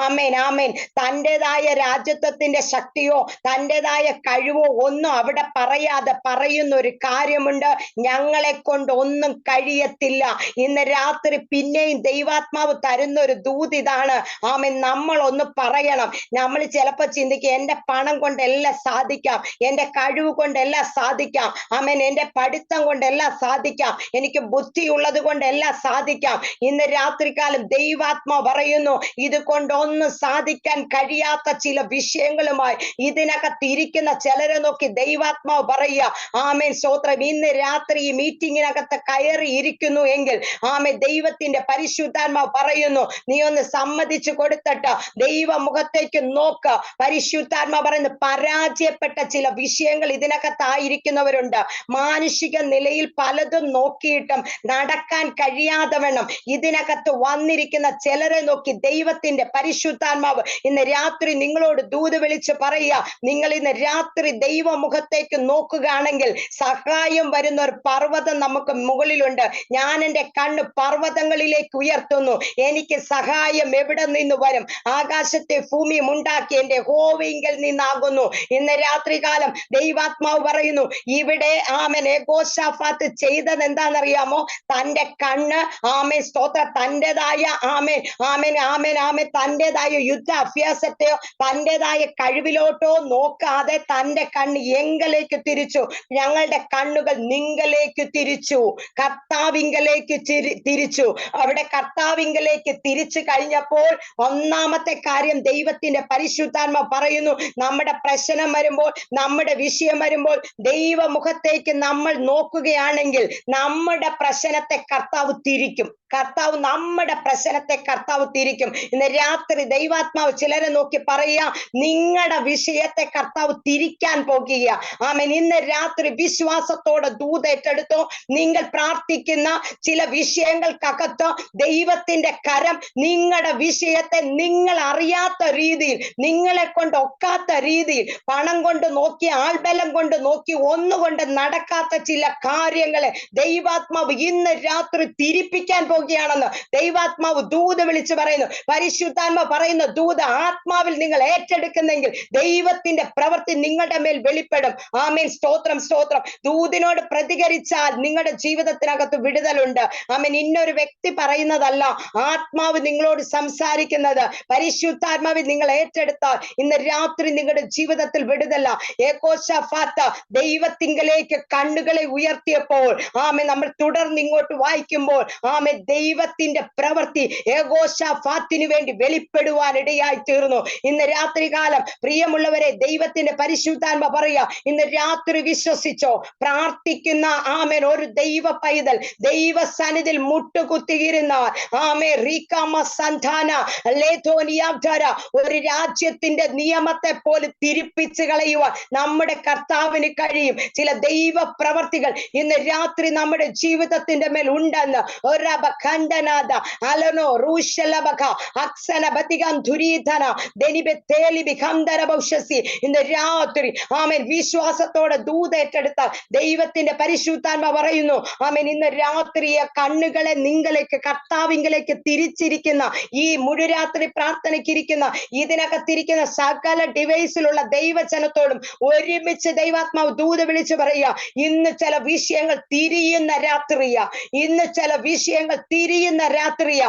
ആമേൻ ആമേൻ. തൻ്റെതായ രാജ്യത്വത്തിന്റെ ശക്തിയോ തൻ്റെതായ കഴിവോ ഒന്നും അവിടെ പറയാതെ പറയുന്ന ഒരു കാര്യമുണ്ട്, ഞങ്ങളെ കൊണ്ട് ഒന്നും കഴിയത്തില്ല. ഇന്ന് രാത്രി പിന്നെയും ദൈവാത്മാവ് തരുന്ന ഒരു ദൂത് ഇതാണ്. ആമേൻ, നമ്മൾ ഒന്ന് പറയണം. നമ്മൾ ചിലപ്പോ ചിന്തിക്കും, എന്റെ പണം കൊണ്ടെല്ലാം സാധിക്കാം, എന്റെ കഴിവ് കൊണ്ടെല്ലാം സാധിക്കാം, ആമേൻ എന്റെ പഠിത്തം കൊണ്ടെല്ലാം സാധിക്കാം, എനിക്ക് ബുദ്ധിയുള്ളത് കൊണ്ടെല്ലാം സാധിക്കാം. ഇന്ന് രാത്രികാലം ദൈവാത്മാവ് പറയുന്നു, ഇത് കൊണ്ടൊന്നും സാധിക്കാൻ കഴിയാത്ത ചില വിഷയങ്ങളുമായി ഇതിനകത്തിരിക്കുന്ന ചിലരെ നോക്കി ദൈവാത്മാവ് പറയുക, ആമേൻ സ്തോത്രം. ഇന്ന് രാത്രി ഈ മീറ്റിങ്ങിനകത്ത് കയറി ഇരിക്കുന്നു എങ്കിൽ ആമേൻ ദൈവത്തിന്റെ പരിശുദ്ധാത്മാവ് പറയുന്നു, നീ ഒന്ന് സമ്മതിച്ചു കൊടുത്തിട്ട് ദൈവ മുഖത്തേക്ക് നോക്ക്. പരിശുദ്ധാത്മാവ് പറയുന്നു, പരാജയപ്പെട്ട ചില വിഷയങ്ങൾ ഇതിനകത്തായിരിക്കുന്നവരുണ്ട്. മാനുഷിക നിലയിൽ പലതും നോക്കിയിട്ടും നടക്കാൻ കഴിയാതെ വേണം ഇതിനകത്ത് വന്നിരിക്കുന്ന ചിലരെ നോക്കി ദൈവത്തിന്റെ പരിശുദ്ധാത്മാവ് ഇന്ന് രാത്രി നിങ്ങളോട് ദൂത് വിളിച്ച് പറയുക, നിങ്ങൾ ഇന്ന് രാത്രി ദൈവ മുഖത്തേക്ക് നോക്കുകയാണെങ്കിൽ സഹായം വരുന്ന ഒരു പർവ്വതം നമുക്ക് മുകളിലുണ്ട്. ഞാൻ എൻ്റെ കണ്ണ് പർവ്വതങ്ങളിലേക്ക് ഉയർത്തുന്നു, എനിക്ക് സഹായം എവിടെ നിന്ന് വരും? ആകാശത്തെ ഭൂമിയും ഉണ്ടാക്കി എൻ്റെ യഹോവയിങ്കൽ നിന്നാകുന്നു. ഇന്ന് രാത്രികാലം ദൈവാത്മാവ് പറയുന്നു, ഇവിടെ ആമേൻ യഹോശഫാത്ത് ചെയ്തത് എന്താണെന്നറിയാമോ? തൻ്റെ കണ്ണ് ആമേൻ സ്തോത്ര തൻ്റെതായ ആമേൻ ആമേൻ ആമേൻ ആമേൻ തൻ്റെതായ യുദ്ധ അഭ്യാസത്തെയോ തൻ്റെതായ കഴിവിലോട്ടോ നോക്കാതെ തൻ്റെ കണ്ണ് എങ്കലേക്ക് തിരിച്ചു. ഞങ്ങളുടെ കണ്ണുകൾ നിങ്കലേക്ക് തിരിച്ചു, കർത്താവിങ്കലേക്ക് തിരിച്ചു. അവിടെ കർത്താവിങ്കലേക്ക് തിരിച്ചു കഴിഞ്ഞപ്പോൾ ഒന്നാമത്തെ കാര്യം ദൈവത്തിന്റെ പരിശുദ്ധാത്മ പറയുന്നു, നമ്മുടെ പ്രശ്നം വരുമ്പോൾ, നമ്മുടെ വിഷയം വരുമ്പോൾ ദൈവമുഖത്തേക്ക് നമ്മൾ നോക്കുകയാണെങ്കിൽ നമ്മുടെ പ്രശ്നത്തെ കർത്താവ് തിരിക്കും. നമ്മുടെ പ്രശ്നത്തെ കർത്താവ് തിരിക്കും. ഇന്ന് രാത്രി ദൈവാത്മാവ് ചിലരെ നോക്കി പറയുക, നിങ്ങളുടെ വിഷയത്തെ കർത്താവ് തിരിക്കാൻ പോകുക. ആമേൻ. ഇന്ന് രാത്രി വിശ്വാസത്തോടെ ദൂതേറ്റെടുത്തോ. നിങ്ങൾ പ്രാർത്ഥിക്കുന്ന ചില വിഷയങ്ങൾക്കകത്ത് ദൈവത്തിന്റെ കരം നിങ്ങളുടെ വിഷയത്തെ നിങ്ങൾ അറിയാത്ത രീതിയിൽ, നിങ്ങളെ കൊണ്ട് ഒക്കാത്ത രീതിയിൽ, പണം കൊണ്ട് നോക്കി, ആൾബലം കൊണ്ട് നോക്കി, ഒന്നുകൊണ്ട് നടക്കാത്ത ചില കാര്യങ്ങളെ ദൈവാത്മാവ് ഇന്ന് രാത്രി തിരിപ്പിക്കാൻ പോകുകയാണെന്ന് ദൈവാത്മാവ് ദൂത് വിളിച്ച് പറയുന്നു. പരിശുദ്ധാത്മാവ് പറയുന്ന ദൂത് ആത്മാവിൽ നിങ്ങൾ ഏറ്റെടുക്കുന്നെങ്കിൽ ദൈവത്തിന്റെ പ്രവൃത്തി നിങ്ങളുടെ മേൽ വെളിപ്പെടും. ആമേൻ സ്തോത്രം സ്തോത്രം. ദൂതിനോട് പ്രതികരിച്ചാൽ നിങ്ങളുടെ ജീവിതത്തിനകത്ത് വിടുതലുണ്ട്. ആമേൻ. ഇന്നൊരു വ്യക്തി പറയുന്നതല്ല, ആത്മാവ് നിങ്ങളോട് സംസാരിക്കുന്നത്. പരിശുദ്ധാത്മാവിൽ നിങ്ങൾ ഏറ്റെടുത്താൽ ഇന്ന് രാത്രി നിങ്ങളുടെ ജീവിതത്തിൽ വിടുതല. യഹോശഫാത്ത് ദൈവത്തിങ്കലേക്ക് കണ്ണുകളെ ഉയർത്തിയപ്പോൾ ആമേൻ നമ്മൾ തുടർന്ന് ഇങ്ങോട്ട് വായിക്കുമ്പോൾ ആമേൻ ദൈവത്തിന്റെ പ്രവൃത്തി യഹോശഫാത്തിന് വേണ്ടി വെളിപ്പെടുവാൻ ഇടയായി തീർന്നു. ഇന്ന് രാത്രികാലം പ്രിയമുള്ളവരെ, ദൈവത്തിന്റെ പരിശുദ്ധാത്മ പറയുക, ഇന്ന് രാത്രി വിശ്വസിച്ചോ. പ്രാർത്ഥിക്കുന്ന ആമേൻ ഒരു ദൈവ പൈതൽ ദൈവ സന്നിധിയിൽ മുട്ടുകുത്തിയിരുന്നാൽ ആമേൻ റീകാമ സന്ധാന ലേഥോനിയാബ്ധര ഒരു രാജ്യത്തിന്റെ നിയമത്തെ പോലും തിരിപ്പിച്ച് കളയുവാൻ നമ്മുടെ കർത്താവിന് കഴിയും. ചില ദൈവ പ്രവർത്തികൾ ഇന്ന് രാത്രി നമ്മുടെ ജീവിതത്തിന്റെ മേൽ ഉണ്ടെന്ന് ഖണ്ഡനാഥ അലനോ റൂഷലബഖ അക്സന ബതികം ദുരീധന ദനിബെ തേലി ബിഖംദര ഭൗഷസി ഇന്ന് രാത്രി ആമേൻ ആമേൻ വിശ്വാസത്തോടെ ദൂതേറ്റെടുത്ത ദൈവത്തിന്റെ പരിശുദ്ധാത്മ പറയുന്നു, ആമേൻ ഇന്ന് രാത്രിയെ കണ്ണുകളെ നിങ്ങളിലേക്ക് കർത്താവിങ്കിലേക്ക് തിരിച്ചിരിക്കുന്ന ഈ മുഴുരാത്രി പ്രാർത്ഥനയ്ക്കിരിക്കുന്ന ഇതിനകത്തിരിക്കുന്ന സകല ഡിവൈസിലുള്ള ദൈവജനത്തോടും ഒരുമിച്ച് ദൈവാത്മാവ് ദൂത വിളിച്ചു പറയുക, ഇന്ന് ചില വിഷയങ്ങൾ തിരിയുന്ന രാത്രിയ, ഇന്ന് ചില വിഷയങ്ങൾ തിരിയുന്ന രാത്രിയ.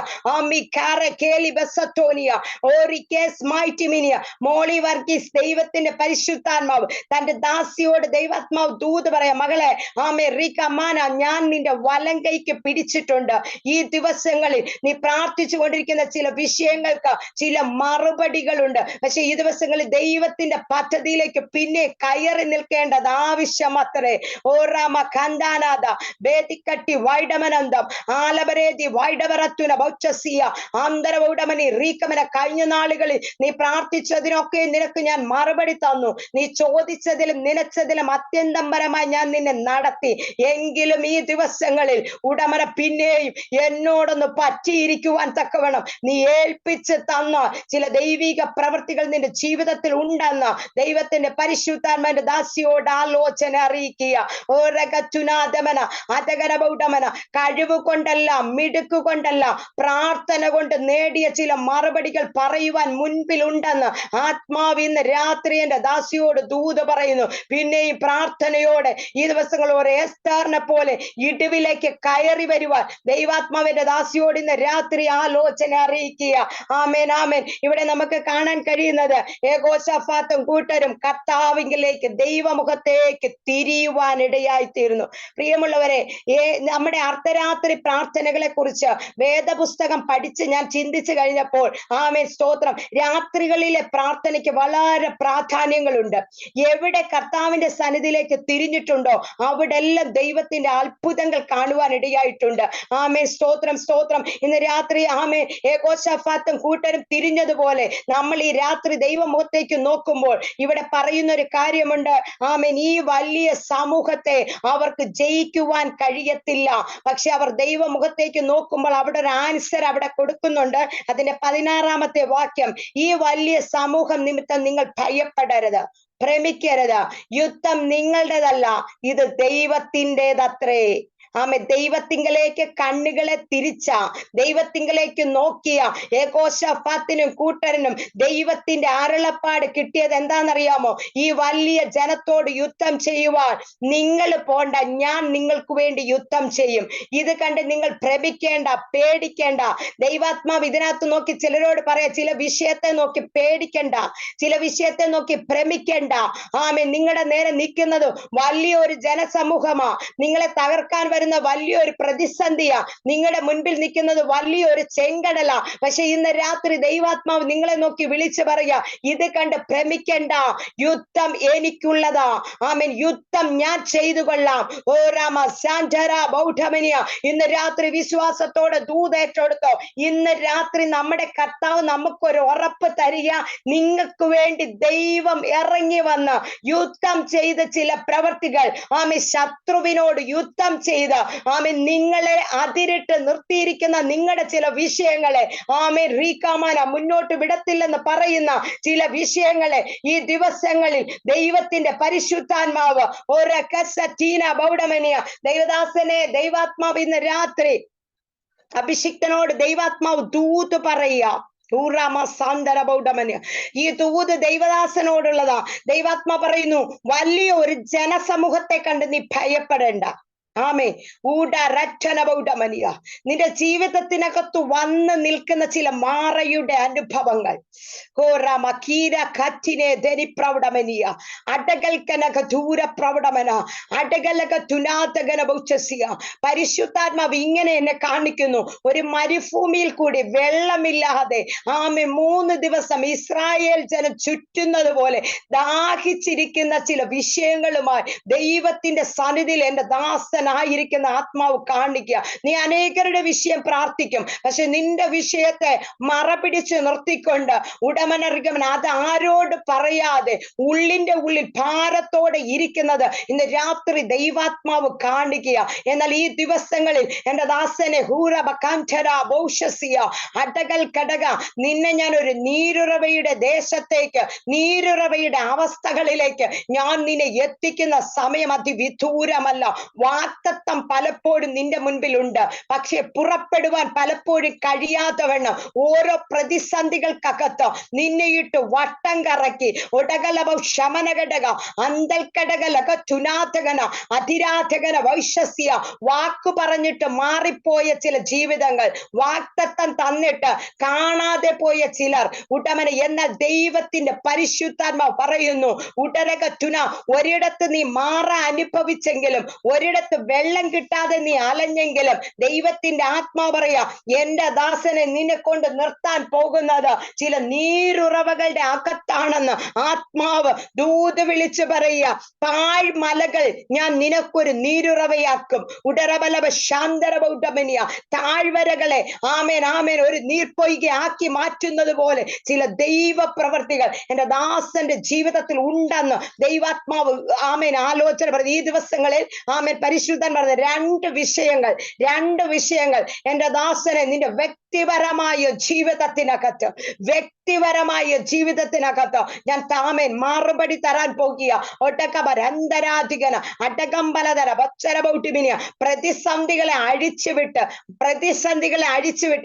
മോളി വർഗീസ് ദൈവത്തിന്റെ പരിശുദ്ധാത്മാവ് തന്റെ ദാസിയോട് ദൈവാത്മാവ് ദൂത് പറയാ, മകളെ ആമേ റീക്കമാന ഞാൻ നിന്റെ വലം കൈക്ക് പിടിച്ചിട്ടുണ്ട്. ഈ ദിവസങ്ങളിൽ നീ പ്രാർത്ഥിച്ചു കൊണ്ടിരിക്കുന്ന ചില വിഷയങ്ങൾക്ക് ചില മറുപടികളുണ്ട്. പക്ഷെ ഈ ദിവസങ്ങളിൽ ദൈവത്തിന്റെ പദ്ധതിയിലേക്ക് പിന്നെ കയറി നിൽക്കേണ്ടത് ആവശ്യമത്രേ. ഓറാമ കന്ദാനാദ വേദിക്കട്ടി വൈഡമനന്തം ആലബരേതി വൈഡവറത്തുന ബൗച്ചസിയ ആന്തരവൗഡമനി റീക്കമന. കഴിഞ്ഞ നാളുകളിൽ നീ പ്രാർത്ഥിച്ചതിനൊക്കെ നിനക്ക് ഞാൻ മറുപടി തന്നു. നീ ചോദിച്ചതിലും നനച്ചതിലും അത്യന്തം പരമായി ഞാൻ നിന്നെ നടത്തി. എങ്കിലും ഈ ദിവസങ്ങളിൽ ഉടമന പിന്നെയും എന്നോടൊന്ന് പറ്റിയിരിക്കുവാൻ തക്കവണ്ണം നീ ഏൽപ്പിച്ച് തന്ന ചില ദൈവിക പ്രവൃത്തികൾ നിന്റെ ജീവിതത്തിൽ ഉണ്ടെന്ന് ദൈവത്തിന്റെ പരിശുദ്ധാത്മാവിന്റെ ദാസിയോട് ആലോചന അറിയിക്കുക. ഓരകറ്റുനാദമന അതകരബൗഡമന കഴിവ് കൊണ്ടല്ല, മിടുക്ക് കൊണ്ടല്ല, പ്രാർത്ഥന കൊണ്ട് നേടിയ ചില മറുപടികൾ പറയുവാൻ മുൻപിലുണ്ടെന്ന് ആത്മാവ് ഇന്ന് രാത്രി എന്റെ ദാസിയോട് ദൂത് പറയുന്നു. പിന്നെയും പ്രാർത്ഥനയോടെ ഈ ദിവസങ്ങൾ ഒരു എസ്തറിനെ പോലെ ഇടിവിലേക്ക് കയറി വരുവാൻ ദൈവാത്മാവിന്റെ ദാസിയോട് ഇന്ന് രാത്രി ആലോചന അറിയിക്കുക. ആമേൻ ആമേൻ. ഇവിടെ നമുക്ക് കാണാൻ കഴിയുന്നത് യഹോശാഫാത്തും കൂട്ടരും കർത്താവിലേക്ക് ദൈവമുഖത്തേക്ക് തിരിയുവാനിടയായി തീർന്നു. പ്രിയമുള്ളവരെ, നമ്മുടെ അർദ്ധരാത്രി പ്രാർത്ഥനകളെ കുറിച്ച് വേദപുസ്തകം പഠിച്ച് ഞാൻ ചിന്തിച്ചു കഴിഞ്ഞപ്പോൾ ആമേൻ സ്തോത്രം, രാത്രികളിലെ പ്രാർത്ഥനയ്ക്ക് വളരെ പ്രാധാന്യങ്ങളുണ്ട്. എവിടെ കർത്താവിന്റെ സന്നിധിയിലേക്ക് തിരിഞ്ഞിട്ടുണ്ടോ അവിടെ എല്ലാം ദൈവത്തിന്റെ അത്ഭുതങ്ങൾ കാണുവാൻ ഇടയായിട്ടുണ്ട്. ആമേൻ സ്തോത്രം സ്തോത്രം. ഇന്ന് രാത്രി ആമേൻ യഹോശാഫാത്തും കൂട്ടരും തിരിഞ്ഞതുപോലെ നമ്മൾ ഈ രാത്രി ദൈവമുഖത്തേക്ക് നോക്കുമ്പോൾ ഇവിടെ പറയുന്ന ഒരു കാര്യമുണ്ട്. ആമേൻ ഈ വലിയ സമൂഹത്തെ അവർക്ക് ജയിക്കുവാൻ കഴിയത്തില്ല. പക്ഷെ അവർ ദൈവമുഖത്തേക്ക് നോക്കുമ്പോൾ അവിടെ ഒരു ആൻസർ അവിടെ കൊടുക്കുന്നുണ്ട്. അതിന്റെ 16-ാമത്തെ വാക്യം, ഈ വലിയ സമൂഹം നിമിത്തം നിങ്ങൾ ഭയപ്പെടരുത്, ഭ്രമിക്കരുത്. യുദ്ധം നിങ്ങളുടേതല്ല, ഇത് ദൈവത്തിൻ്റെതത്രേ. ആമേ ദൈവത്തിങ്കലേക്ക് കണ്ണുകളെ തിരിച്ച, ദൈവത്തിങ്കലേക്ക് നോക്കിയ യഹോശാഫാത്തിനും കൂട്ടരനും ദൈവത്തിന്റെ അരുളപ്പാട് കിട്ടിയത് എന്താണെന്നറിയാമോ? ഈ വലിയ ജനത്തോട് യുദ്ധം ചെയ്യുവാൻ നിങ്ങൾ പോണ്ട, ഞാൻ നിങ്ങൾക്ക് വേണ്ടി യുദ്ധം ചെയ്യും. ഇത് കണ്ട് നിങ്ങൾ ഭ്രമിക്കേണ്ട, പേടിക്കേണ്ട. ദൈവാത്മാവ് ഇതിനകത്ത് നോക്കി ചിലരോട് പറയാ, ചില വിഷയത്തെ നോക്കി പേടിക്കണ്ട, ചില വിഷയത്തെ നോക്കി ഭ്രമിക്കണ്ട. ആമേ നിങ്ങളുടെ നേരെ നിൽക്കുന്നത് വലിയൊരു ജനസമൂഹമാ, നിങ്ങളെ തകർക്കാൻ വരുന്ന വലിയൊരു പ്രതിസന്ധിയാ, നിങ്ങളുടെ മുൻപിൽ നിൽക്കുന്നത് വലിയൊരു ചെങ്കടല. പക്ഷെ ഇന്ന് രാത്രി ദൈവാത്മാവ് നിങ്ങളെ നോക്കി വിളിച്ചു പറയാ, ഇത് കണ്ട് ഭ്രമിക്കണ്ട, യുദ്ധം എനിക്കുള്ളതാ. ആമേൻ, യുദ്ധം ഞാൻ ചെയ്തു കൊള്ളാം. ഓ രാമ സാന്ററ ബൗഢമനിയ. ഇന്ന് രാത്രി വിശ്വാസത്തോടെ ദൂതേറ്റെടുത്തോ. ഇന്ന് രാത്രി നമ്മുടെ കർത്താവ് നമുക്കൊരു ഉറപ്പ് തരിക, നിങ്ങൾക്ക് വേണ്ടി ദൈവം ഇറങ്ങി വന്ന് യുദ്ധം ചെയ്ത ചില പ്രവർത്തികൾ, ആമേൻ ശത്രുവിനോട് യുദ്ധം ചെയ്ത് ആമേൻ നിങ്ങളെ അതിരിട്ട് നിർത്തിയിരിക്കുന്ന നിങ്ങളുടെ ചില വിഷയങ്ങളെ ആമേൻ റീകാമാന മുന്നോട്ട് വിടത്തില്ലെന്ന് പറയുന്ന ചില വിഷയങ്ങളെ ഈ ദിവസങ്ങളിൽ ദൈവത്തിന്റെ പരിശുദ്ധാത്മാവ് ബൗഡമനിയ ദൈവദാസനെ ദൈവാത്മാവ് ഇന്ന് രാത്രി അഭിഷിക്തനോട് ദൈവാത്മാവ് ദൂത് പറയുക. ഈ ദൂത് ദൈവദാസനോടുള്ളതാ. ദൈവാത്മാ പറയുന്നു, വലിയ ഒരു ജനസമൂഹത്തെ കണ്ട് നീ ഭയപ്പെടേണ്ട. ആമേ ഊടരക്ഷണബൗഡമനിയ. നിന്റെ ജീവിതത്തിനകത്ത് വന്ന് നിൽക്കുന്ന ചില മാറയുടെ അനുഭവങ്ങൾ, പരിശുദ്ധാത്മാവ് ഇങ്ങനെ എന്നെ കാണിക്കുന്നു. ഒരു മരുഭൂമിയിൽ കൂടി വെള്ളമില്ലാതെ ആമേ 3 ദിവസം ഇസ്രായേൽ ജനം ചുറ്റുന്നത് പോലെ ദാഹിച്ചിരിക്കുന്ന ചില വിഷയങ്ങളുമായി ദൈവത്തിന്റെ സന്നിധിയിൽ എന്റെ ദാസൻ ദാസനായിരിക്കുന്ന ആത്മാവ് കാണിക്കുക. നീ അനേകരുടെ വിഷയം പ്രാർത്ഥിക്കും, പക്ഷെ നിന്റെ വിഷയത്തെ മറപിടിച്ച് നിർത്തിക്കൊണ്ട് ഉടമനറികമൻ അത് ആരോട് പറയാതെ ഉള്ളിന്റെ ഉള്ളിൽ ഭാരത്തോടെ ഇരിക്കുന്നത് ഇന്ന് രാത്രി ദൈവാത്മാവ് കാണിക്കുക. എന്നാൽ ഈ ദിവസങ്ങളിൽ എന്റെ ദാസനെ അടകൽ കടക നിന്നെ ഞാൻ ഒരു നീരുറവയുടെ ദേശത്തേക്ക്, നീരുറവയുടെ അവസ്ഥകളിലേക്ക് ഞാൻ നിന്നെ എത്തിക്കുന്ന സമയം അതിവിദൂരമല്ല. വാഗ്ദത്തം പലപ്പോഴും നിന്റെ മുൻപിലുണ്ട്, പക്ഷെ പുറപ്പെടുവാൻ പലപ്പോഴും കഴിയാത്തവണ്ണം ഓരോ പ്രതിസന്ധികൾക്കകത്ത് നിന്നെയിട്ട് വട്ടം കറക്കി ഒടകലവ ശമനഘടക അന്തൽക്കടകലക ചുനാഥകന അതിരാധകന വൈശ്യസ്യ വാക്കു പറഞ്ഞിട്ട് മാറിപ്പോയ ചില ജീവിതങ്ങൾ, വാഗ്ദത്തം തന്നിട്ട് കാണാതെ പോയ ചിലർ ഉടമനെ. എന്നാൽ ദൈവത്തിന്റെ പരിശുദ്ധാത്മാവ് പറയുന്നു ഉടരക തുന, ഒരിടത്ത് നീ മാറ അനുഭവിച്ചെങ്കിലും, ഒരിടത്ത് വെള്ളം കിട്ടാതെ നീ അലഞ്ഞെങ്കിലും ദൈവത്തിന്റെ ആത്മാവ് പറയാ എന്റെ ദാസനെ നിന്നെ കൊണ്ട് നിർത്താൻ പോകുന്നത് ചില നീരുറവകളുടെ അകത്താണെന്ന് ആത്മാവ് ദൂത് വിളിച്ചു പറയുക. താഴ്മലകൾ ഞാൻ നിനക്കൊരു നീരുറവയാക്കും. ഉടരബലവ ശാന്തരബൗഡമനിയ താഴ്വരകളെ ആമേൻ ആമേൻ ഒരു നീർപ്പൊയ്ക ആക്കി മാറ്റുന്നത് പോലെ ചില ദൈവ പ്രവർത്തികൾ എന്റെ ദാസന്റെ ജീവിതത്തിൽ ഉണ്ടെന്ന് ദൈവാത്മാവ് ആമേൻ ആലോചന പറഞ്ഞു. ഈ ദിവസങ്ങളിൽ ആമേൻ പരിശുദ്ധൻ പറഞ്ഞ രണ്ട് വിഷയങ്ങൾ എന്റെ ദാസനെ നിന്റെ വ്യക്തിപരമായ ജീവിതത്തിനകത്ത് ഞാൻ താമേൻ മറുപടി തരാൻ പോകുക. ഒട്ടക്കബരന്തരാധികന അടകമ്പലതര ഭക്ഷരബൗട്ടിമിനിയ പ്രതിസന്ധികളെ അഴിച്ചുവിട്ട്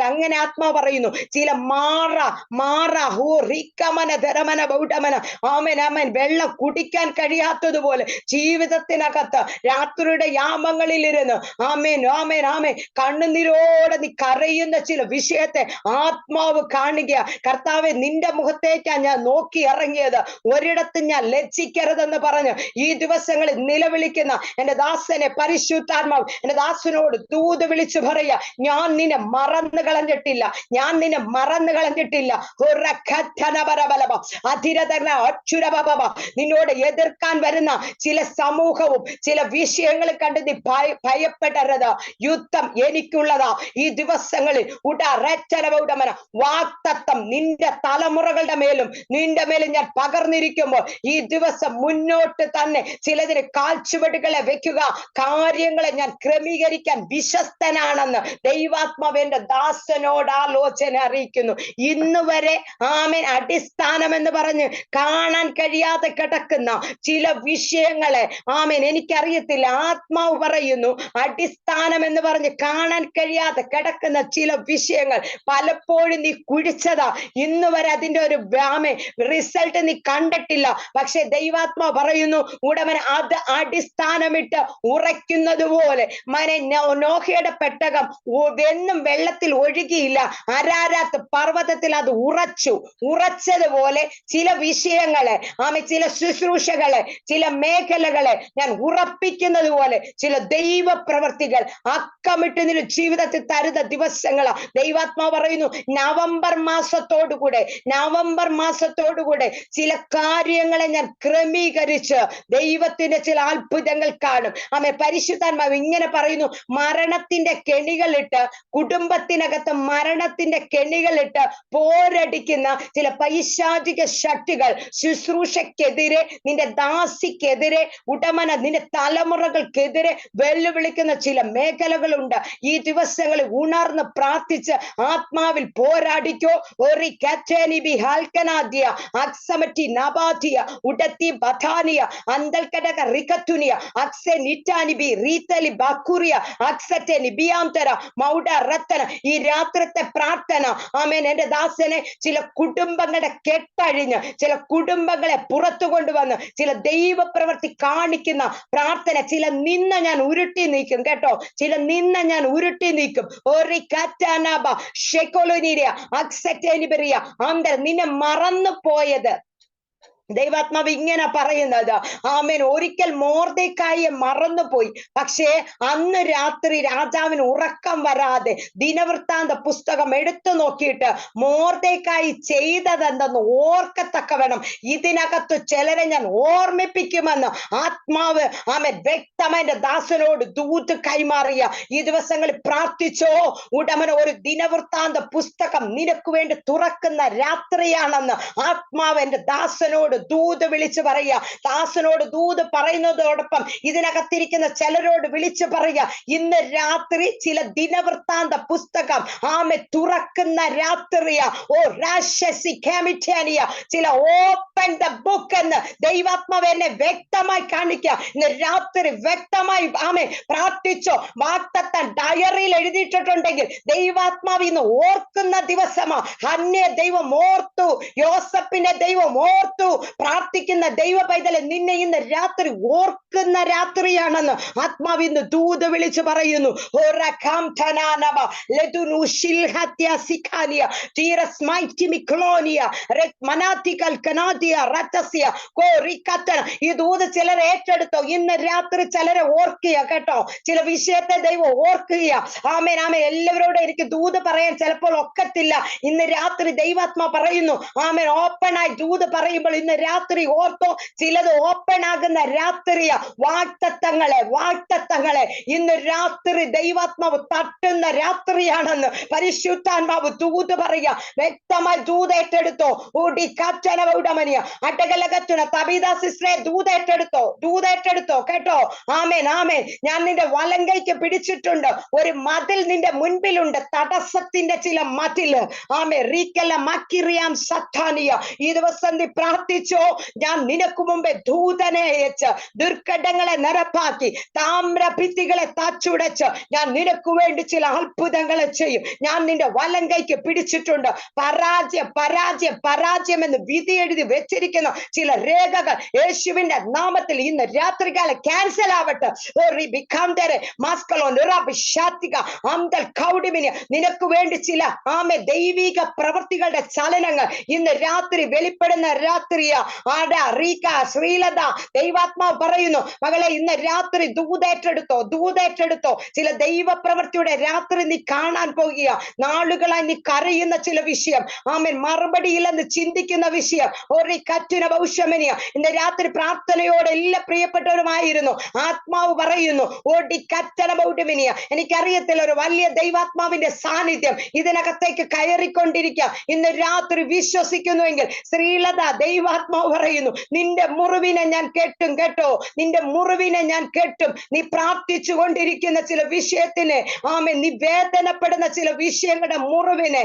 അങ്ങനെ ആത്മാവ് പറയുന്നു ചില മാറ ഹൂ റിക്കമന ധരമന ബൗഡമന ആമേൻ ആമേൻ വെള്ളം കുടിക്കാൻ കഴിയാത്തതുപോലെ ജീവിതത്തിനകത്ത് രാത്രിയുടെ യാമങ്ങളിൽ ഇരുന്ന് ആമേൻ ആമേൻ ആമേൻ കണ്ണുനീരോടെ നീ കരയുന്ന ചില വിഷയത്തെ ആത്മാവ് കാണുക. കർത്താവെ നിന്റെ മുഖത്തേക്കാ ഞാൻ നോക്കി ഇറങ്ങിയത്, ഒരിടത്തും ഞാൻ ലജ്ജിക്കരുതെന്ന് പറഞ്ഞ് ഈ ദിവസങ്ങളിൽ നിലവിളിക്കുന്ന എന്റെ ദാസനെ പരിശുദ്ധാത്മാവ് എന്റെ ദാസനോട് ദൂത് വിളിച്ചു പറയുക, ഞാൻ നിന്നെ മറന്നു കളഞ്ഞിട്ടില്ല. നിന്നോട് എതിർക്കാൻ വരുന്ന ചില സമൂഹവും ചില വിഷയങ്ങളും കണ്ട് നീ ഭയപ്പെടരുത്. യുദ്ധം എനിക്കുള്ളതാ. ഈ ദിവസങ്ങളിൽ വാഗ്ദത്തം നിന്റെ തലമുറകളുടെ മേലും നിന്റെ മേലും ഞാൻ പകർന്നിരിക്കുമ്പോൾ ഈ ദിവസം മുന്നോട്ട് തന്നെ ചിലതിന് കാൽച്ചുവടുകളെ വെക്കുക. കാര്യങ്ങളെ ഞാൻ ക്രമീകരിക്കാൻ വിശ്വസ്തനാണെന്ന് ദൈവാത്മാവ് എന്റെ ദാസനോട് ആലോചന അറിയിക്കുന്നു. ഇന്ന് വരെ ആമേൻ അടിസ്ഥാനം എന്ന് പറഞ്ഞ് കാണാൻ കഴിയാതെ കിടക്കുന്ന ചില വിഷയങ്ങളെ ആമേൻ എനിക്കറിയത്തില്ല, ആത്മാവ് പറയുന്നു അടിസ്ഥാനം എന്ന് പറഞ്ഞ് കാണാൻ കഴിയാതെ കിടക്കുന്ന ചില വിഷയങ്ങൾ പലപ്പോഴും നീ കുഴിച്ചതാ. ഇന്ന് വരെ അതിന്റെ ഒരു റിസൾട്ട് നീ കണ്ടിട്ടില്ല. പക്ഷെ ദൈവാത്മാവ് പറയുന്നു ഉടമൻ അത് അടിസ്ഥാനമിട്ട് ഉറയ്ക്കുന്നത് പോലെ നോഹയുടെ പെട്ടകം എന്നും വെള്ളത്തിൽ ഒഴുകിയില്ല, അരാരാത്ത് പർവ്വതത്തിൽ അത് ഉറച്ചതുപോലെ ചില വിഷയങ്ങളെ ചില ശുശ്രൂഷകളെ ചില മേഖലകളെ ഞാൻ ഉറപ്പിക്കുന്നത് പോലെ ചില ദൈവ പ്രവർത്തികൾ അക്കമിട്ട് നിന്റെ ജീവിതത്തിൽ തരുന്ന ദിവസങ്ങളാ. ദൈവാത്മാവ് പറയുന്നു നവംബർ മാസത്തോടുകൂടെ ചില കാര്യങ്ങളെ ഞാൻ ക്രമീകരിച്ച് ദൈവത്തിന്റെ ചില അത്ഭുതങ്ങൾ കാണും. പരിശുദ്ധാത്മാവ് ഇങ്ങനെ പറയുന്നു, മരണത്തിന്റെ കെണികളിട്ട് കുടുംബത്തിനകത്ത് മരണത്തിന്റെ കെണികളിട്ട് പോരടിക്കുന്ന ചില പൈശാചിക ശക്തികൾ ശുശ്രൂഷക്കെതിരെ നിന്റെ ദാസിക്കെതിരെ ഉടമന നിന്റെ തലമുറകൾക്കെതിരെ വെല്ലുവിളിക്കുന്ന ചില മേഖലകളുണ്ട്. ഈ ദിവസങ്ങളിൽ ഉണർന്ന് പ്രാർത്ഥിച്ച് ആത്മാവിൽ പോരാടിക്കോ. ഒരു കാറ്റേനിബി ഹാൽക്കനാദിയ അക്സമറ്റി നബാദിയ ഉടത്തി ബഥാനിയ അന്തൽക്കടക റികത്തുനിയ അക്സെ നിറ്റാനിബി റീതലി ബക്കുറിയ അക്സറ്റെ നിബിയാന്തര മൗഡ റത്തന. ഈ രാത്രിത്തെ പ്രാർത്ഥന ആമേൻ എന്റെ ദാസനെ ചില കുടുംബങ്ങളുടെ കെട്ടഴിഞ്ഞ് ചില കുടുംബങ്ങളെ പുറത്തു കൊണ്ടുവന്ന് ചില ദൈവ പ്രവൃത്തി കാണിക്കുന്ന പ്രാർത്ഥന. ചില നിന്ന ഞാൻ ഉരുട്ടി നീക്കും കേട്ടോ, ചില നിന്ന ഞാൻ ഉരുട്ടി നീക്കും. നിന്നെ മറന്നു പോയത് ദൈവാത്മാവ് ഇങ്ങനെ പറയുന്നത്. ആമേൻ. ഒരിക്കൽ മോർദെഖായിയെ മറന്നുപോയി. പക്ഷേ അന്ന് രാത്രി രാജാവിന് ഉറക്കം വരാതെ ദിനവൃത്താന്ത പുസ്തകം എടുത്തു നോക്കിയിട്ട് മോർദെഖായി ചെയ്തതെന്തെന്ന് ഓർക്കത്തക്കവണ്ണം ഇതിനകത്ത് ചിലരെ ഞാൻ ഓർമ്മിപ്പിക്കുമെന്ന് ആത്മാവ് ആമേൻ വ്യക്തമായി എന്റെ ദാസനോട് ദൂത് കൈമാറിയ ഈ ദിവസങ്ങളിൽ പ്രാർത്ഥിച്ചോ. ഉടമന ഒരു ദിനവൃത്താന്ത പുസ്തകം നിനക്ക് വേണ്ടി തുറക്കുന്ന രാത്രിയാണെന്ന് ആത്മാവ് എന്റെ ദാസനോട് ദൂത് വിളിച്ചു പറയുക. ദാസനോട് ദൂത് പറയുന്നതോടൊപ്പം ഇതിനകത്തിരിക്കുന്ന ചിലരോട് വിളിച്ചു പറയുക, ഇന്ന് രാത്രി ചില ദിനവൃത്താന്ത പുസ്തകം ആമെ തുറക്കുന്ന രാത്രിയാ. ഓ രാശസിക്കാമിറ്റാനിയ ചില ഓപ്പൺ ദ ബുക്ക് എന്ന് ദൈവാത്മാവ് എന്നെ വ്യക്തമായി കാണിക്കുക. ഇന്ന് രാത്രി വ്യക്തമായി ആമെ പ്രാർത്ഥിച്ചോ. വാഗ്ദത്തം ഡയറിയിൽ എഴുതിയിട്ടുണ്ടെങ്കിൽ ദൈവാത്മാവ് ഇന്ന് ഓർക്കുന്ന ദിവസമാ. ഹന്നയെ ദൈവം ഓർത്തു, യോസഫിനെ ദൈവം ഓർത്തു. പ്രാർത്ഥിക്കുന്ന ദൈവ പൈതലെ നിന്നെ ഇന്ന് രാത്രി ഓർക്കുന്ന രാത്രിയാണെന്ന് ആത്മാവ് ഇന്ന് ദൂത് വിളിച്ചു പറയുന്നു. ഈ ദൂത് ചിലർ ഏറ്റെടുത്തോ. ഇന്ന് രാത്രി ചിലരെ ഓർക്കുക കേട്ടോ. ചില വിഷയത്തെ ദൈവം ഓർക്കുക. ആമേൻ ആമേൻ. എല്ലാവരോടും എനിക്ക് ദൂത് പറയാൻ ചിലപ്പോൾ ഒക്കത്തില്ല. ഇന്ന് രാത്രി ദൈവാത്മാ പറയുന്നു ആമേൻ. ഓപ്പണായി ദൂത് പറയുമ്പോൾ ഇന്ന് രാത്രി ഓർത്തോ. ചിലത് ഓപ്പൺ ആകുന്ന രാത്രിയാ. വാഗ്ദത്തങ്ങളെ ഇന്ന് രാത്രി ദൈവാത്മാവ് തട്ടുന്ന രാത്രിയാണെന്ന് പരിശുദ്ധാത്മാവ് ദൂത് പറയുക. വ്യക്തമായി ദൂതേറ്റെടുത്തോ. ഊടി കാറ്റനവൗഡമനിയ അട്ടകലകത്തുന തബീദ സിസ്റ്ററെ ദൂതേറ്റെടുത്തോ കേട്ടോ. ആമേൻ ആമേൻ. ഞാൻ നിന്റെ വലങ്കൈക്ക് പിടിച്ചിട്ടുണ്ട്. ഒരു മതിൽ നിന്റെ മുൻപിലുണ്ട്, തടസ്സത്തിന്റെ ചില മതില്. ആമേ റീക്കല മക്കിറിയാം സത്താനിയ. ഈ ദിവസം നീ പ്രാർത്ഥിച്ചോ. ഞാൻ നിനക്ക് മുമ്പേ ദൂതനെ അയച്ച് ദുർഘടങ്ങളെ നിരപ്പാക്കി താമ്രഭിത്തികളെ താച്ചുടച്ച് ഞാൻ നിനക്ക് വേണ്ടി ചില അത്ഭുതങ്ങളെ ചെയ്യും. ഞാൻ നിന്റെ വലങ്കൈക്ക് പിടിച്ചിട്ടുണ്ട്. പരാജയം എന്ന് വിധി എഴുതി വെച്ചിരിക്കുന്ന ചില രേഖകൾ യേശുവിന്റെ നാമത്തിൽ ഇന്ന് രാത്രികാല ക്യാൻസൽ ആവട്ടെ. നിനക്ക് വേണ്ടി ചില ആമേ ദൈവിക പ്രവൃത്തികളുടെ ചലനങ്ങൾ ഇന്ന് രാത്രി വെളിപ്പെടുന്ന രാത്രിയാ. ശ്രീലത ദൈവാത്മാവ് പറയുന്നു, മകളെ ഇന്ന് രാത്രി ദൂതേറ്റെടുത്തോ. ചില ദൈവ പ്രവൃത്തിയുടെ രാത്രി നീ കാണാൻ പോകുക. നാളുകളായി നീ കരയുന്ന ചില വിഷയം, ആമേൻ, മറുപടിയില്ലെന്ന് ചിന്തിക്കുന്ന വിഷയം. ഒരു കറ്റുന ഭൗഷ്യമനിയ ഇന്ന് രാത്രി പ്രാർത്ഥനയോടെ എല്ലാ പ്രിയപ്പെട്ടവരുമായിരുന്നു. ആത്മാവ് പറയുന്നു ഓടി കറ്റന ബൗഡമിനിയ. എനിക്കറിയത്തില്ല, ഒരു വലിയ ദൈവാത്മാവിന്റെ സാന്നിധ്യം ഇതിനകത്തേക്ക് കയറിക്കൊണ്ടിരിക്കുക. ഇന്ന് രാത്രി വിശ്വസിക്കുന്നുവെങ്കിൽ ശ്രീലത ദൈവാത്മാവ് പറയുന്നു, നിന്റെ മുറിവിനെ ഞാൻ കെട്ടും കേട്ടോ. നിന്റെ മുറിവിനെ ഞാൻ കെട്ടും. നീ പ്രാർത്ഥിച്ചു കൊണ്ടിരിക്കുന്ന ചില വിഷയത്തിന് ആമേൻ, നീ വേദനപ്പെടുന്ന ചില വിഷയങ്ങളുടെ മുറിവിനെ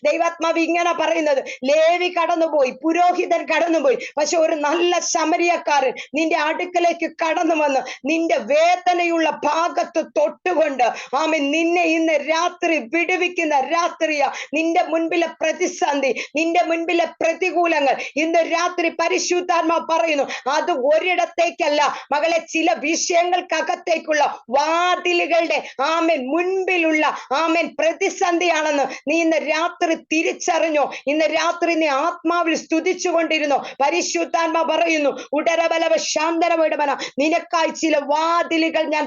ദൈവാത്മാവ് ഇങ്ങനെ പറയുന്നത്, ലേവി കടന്നുപോയി, പുരോഹിതൻ കടന്നുപോയി, പക്ഷെ ഒരു നല്ല ശമരിയക്കാരൻ നിന്റെ അടുക്കലേക്ക് കടന്നു വന്ന് നിന്റെ വേദനയുള്ള ഭാഗത്ത് തൊട്ടുകൊണ്ട് ആമേൻ നിന്നെ ഇന്ന് രാത്രി വിടുവിക്കുന്ന രാത്രിയാ. നിന്റെ മുൻപിലെ പ്രതിസന്ധി, നിന്റെ മുൻപിലെ പ്രതികൂലങ്ങൾ ഇന്ന് രാത്രി പരിശുദ്ധാത്മാവ് പറയുന്നു, അത് ഒരിടത്തേക്കല്ല മകളെ, ചില വിഷയങ്ങൾക്കകത്തേക്കുള്ള വാതിലുകളുടെ ആമേൻ മുൻപിലുള്ള ആമേൻ പ്രതിസന്ധിയാണെന്ന് നീ ഇന്ന് രാത്രി തിരിച്ചറിഞ്ഞോ. ഇന്ന് രാത്രി നീ ആത്മാവിൽ സ്തുതിച്ചു കൊണ്ടിരുന്നു. പരിശുദ്ധാത്മാവ് പറയുന്നു, ഉടരബലവ ശാന്തരവിടമന, നിനക്കായി ചില വാതിലുകൾ ഞാൻ